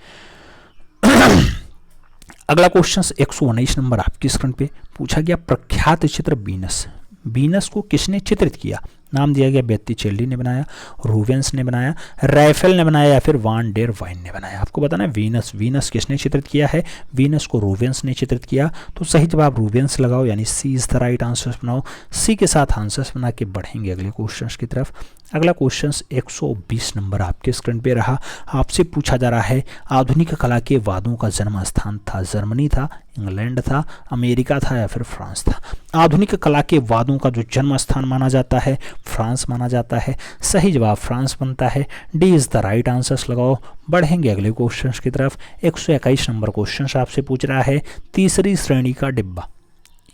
अगला क्वेश्चन 119 नंबर आपकी स्क्रीन पे पूछा गया प्रख्यात चित्र वीनस। वीनस को किसने चित्रित किया? नाम दिया गया बेत्तीचेल्ली ने बनाया, रूवेंस ने बनाया, राइफेल ने बनाया या फिर वान डेर वाइन ने बनाया। आपको बताना है वीनस किसने चित्रित किया है? वीनस को रूवेंस ने चित्रित किया। तो सही जवाब रूवेंस लगाओ, यानी सी इज द राइट आंसर बनाओ। सी के साथ आंसर्स बना के बढ़ेंगे अगले क्वेश्चन की तरफ। अगला क्वेश्चन 120 नंबर आपके स्क्रीन पे रहा। आपसे पूछा जा रहा है आधुनिक कला के वादों का जन्म स्थान था जर्मनी था, इंग्लैंड था, अमेरिका था या फिर फ्रांस था? आधुनिक कला के वादों का जो जन्म स्थान माना जाता है फ्रांस माना जाता है। सही जवाब फ्रांस बनता है। D is the right answers लगाओ। बढ़ेंगे अगले क्वेश्चन की तरफ। 121 नंबर क्वेश्चन आपसे पूछ रहा है तीसरी श्रेणी का डिब्बा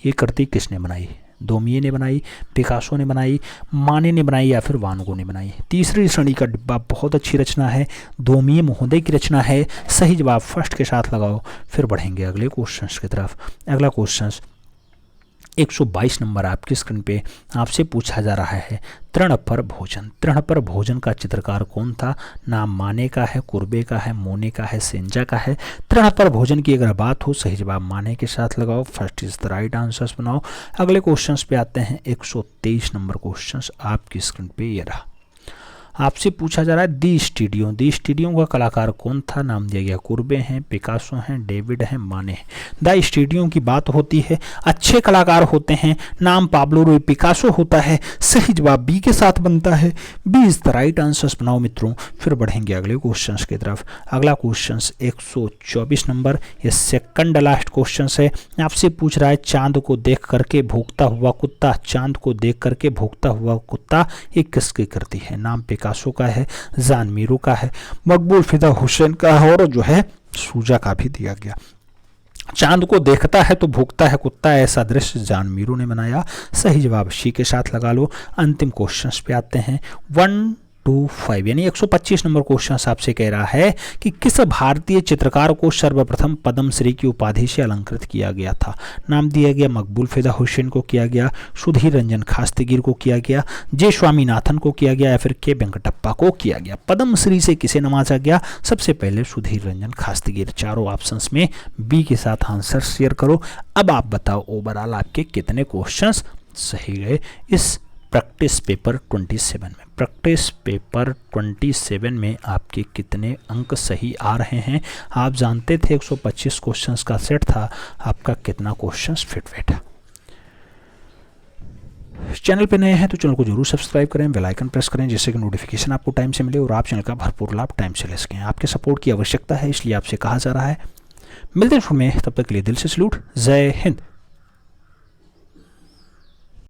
ये कृति किसने बनाई? दोमिये ने बनाई, पिकासो ने बनाई, माने ने बनाई या फिर वान गो ने बनाई? तीसरी श्रेणी का डिब्बा बहुत अच्छी रचना है, दोमिये महोदय की रचना है। सही जवाब फर्स्ट के साथ लगाओ। फिर बढ़ेंगे अगले क्वेश्चन की तरफ। अगला क्वेश्चन 122 नंबर आपकी स्क्रीन पे आपसे पूछा जा रहा है तृण पर भोजन। तृण पर भोजन का चित्रकार कौन था? नाम माने का है, कुर्बे का है, मोने का है, सेंजा का है? तृण पर भोजन की अगर बात हो सही जवाब माने के साथ लगाओ। First is the right answers बनाओ। अगले क्वेश्चंस पे आते हैं। 123 नंबर क्वेश्चंस आपकी स्क्रीन पे ये रहा। आपसे पूछा जा रहा है दी स्टूडियो का कलाकार कौन था? नाम दिया गया कुर्बे हैं, पिकासो हैं, डेविड हैं, माने हैं। द स्टूडियो की बात होती है, अच्छे कलाकार होते हैं, नाम पाब्लो रूई पिकासो होता है। सही जवाब बी के साथ बनता है। B is the right answers बनाओ मित्रों। फिर बढ़ेंगे अगले क्वेश्चन की तरफ। अगला क्वेश्चन 124 नंबर, ये सेकंड लास्ट क्वेश्चन है। आपसे पूछ रहा है चांद को देख करके भूखता हुआ कुत्ता। चांद को देख करके भूखता हुआ कुत्ता ये किसकी कृति है? नाम पिकासो का है, जान मीरू का है, मकबूल फिदा हुसैन का है और जो है सूजा का भी दिया गया। चांद को देखता है तो भूखता है कुत्ता, ऐसा दृश्य जान मीरू ने बनाया। सही जवाब सी के साथ लगा लो। अंतिम क्वेश्चन पे आते हैं। 125 यानी 125 नंबर क्वेश्चन आपसे कह रहा है कि किस भारतीय चित्रकार को सर्वप्रथम पद्मश्री की उपाधि से अलंकृत किया गया था? नाम दिया गया मकबूल फिदा हुसैन को किया गया, सुधीर रंजन खास्तीगिर को किया गया, जे स्वामीनाथन को किया गया या फिर के वेंकटप्पा को किया गया? पद्मश्री से किसे नवाजा गया? सबसे पहले सुधीर रंजन खास्तीगिर। चारों ऑप्शंस में बी के साथ आंसर शेयर करो। अब आप बताओ ओवरऑल आपके कितने क्वेश्चंस सही गए इस प्रैक्टिस पेपर 27 में? प्रैक्टिस पेपर 27 में आपके कितने अंक सही आ रहे हैं? आप जानते थे 125 क्वेश्चंस का सेट था, आपका कितना क्वेश्चंस फिट बैठा? चैनल पे नए हैं तो चैनल को जरूर सब्सक्राइब करें, बेल आइकन प्रेस करें जिससे कि नोटिफिकेशन आपको टाइम से मिले और आप चैनल का भरपूर लाभ टाइम से ले सकें। आपके सपोर्ट की आवश्यकता है इसलिए आपसे कहा जा रहा है। मिलते हैं में, तब तक के लिए दिल से सैल्यूट। जय हिंद।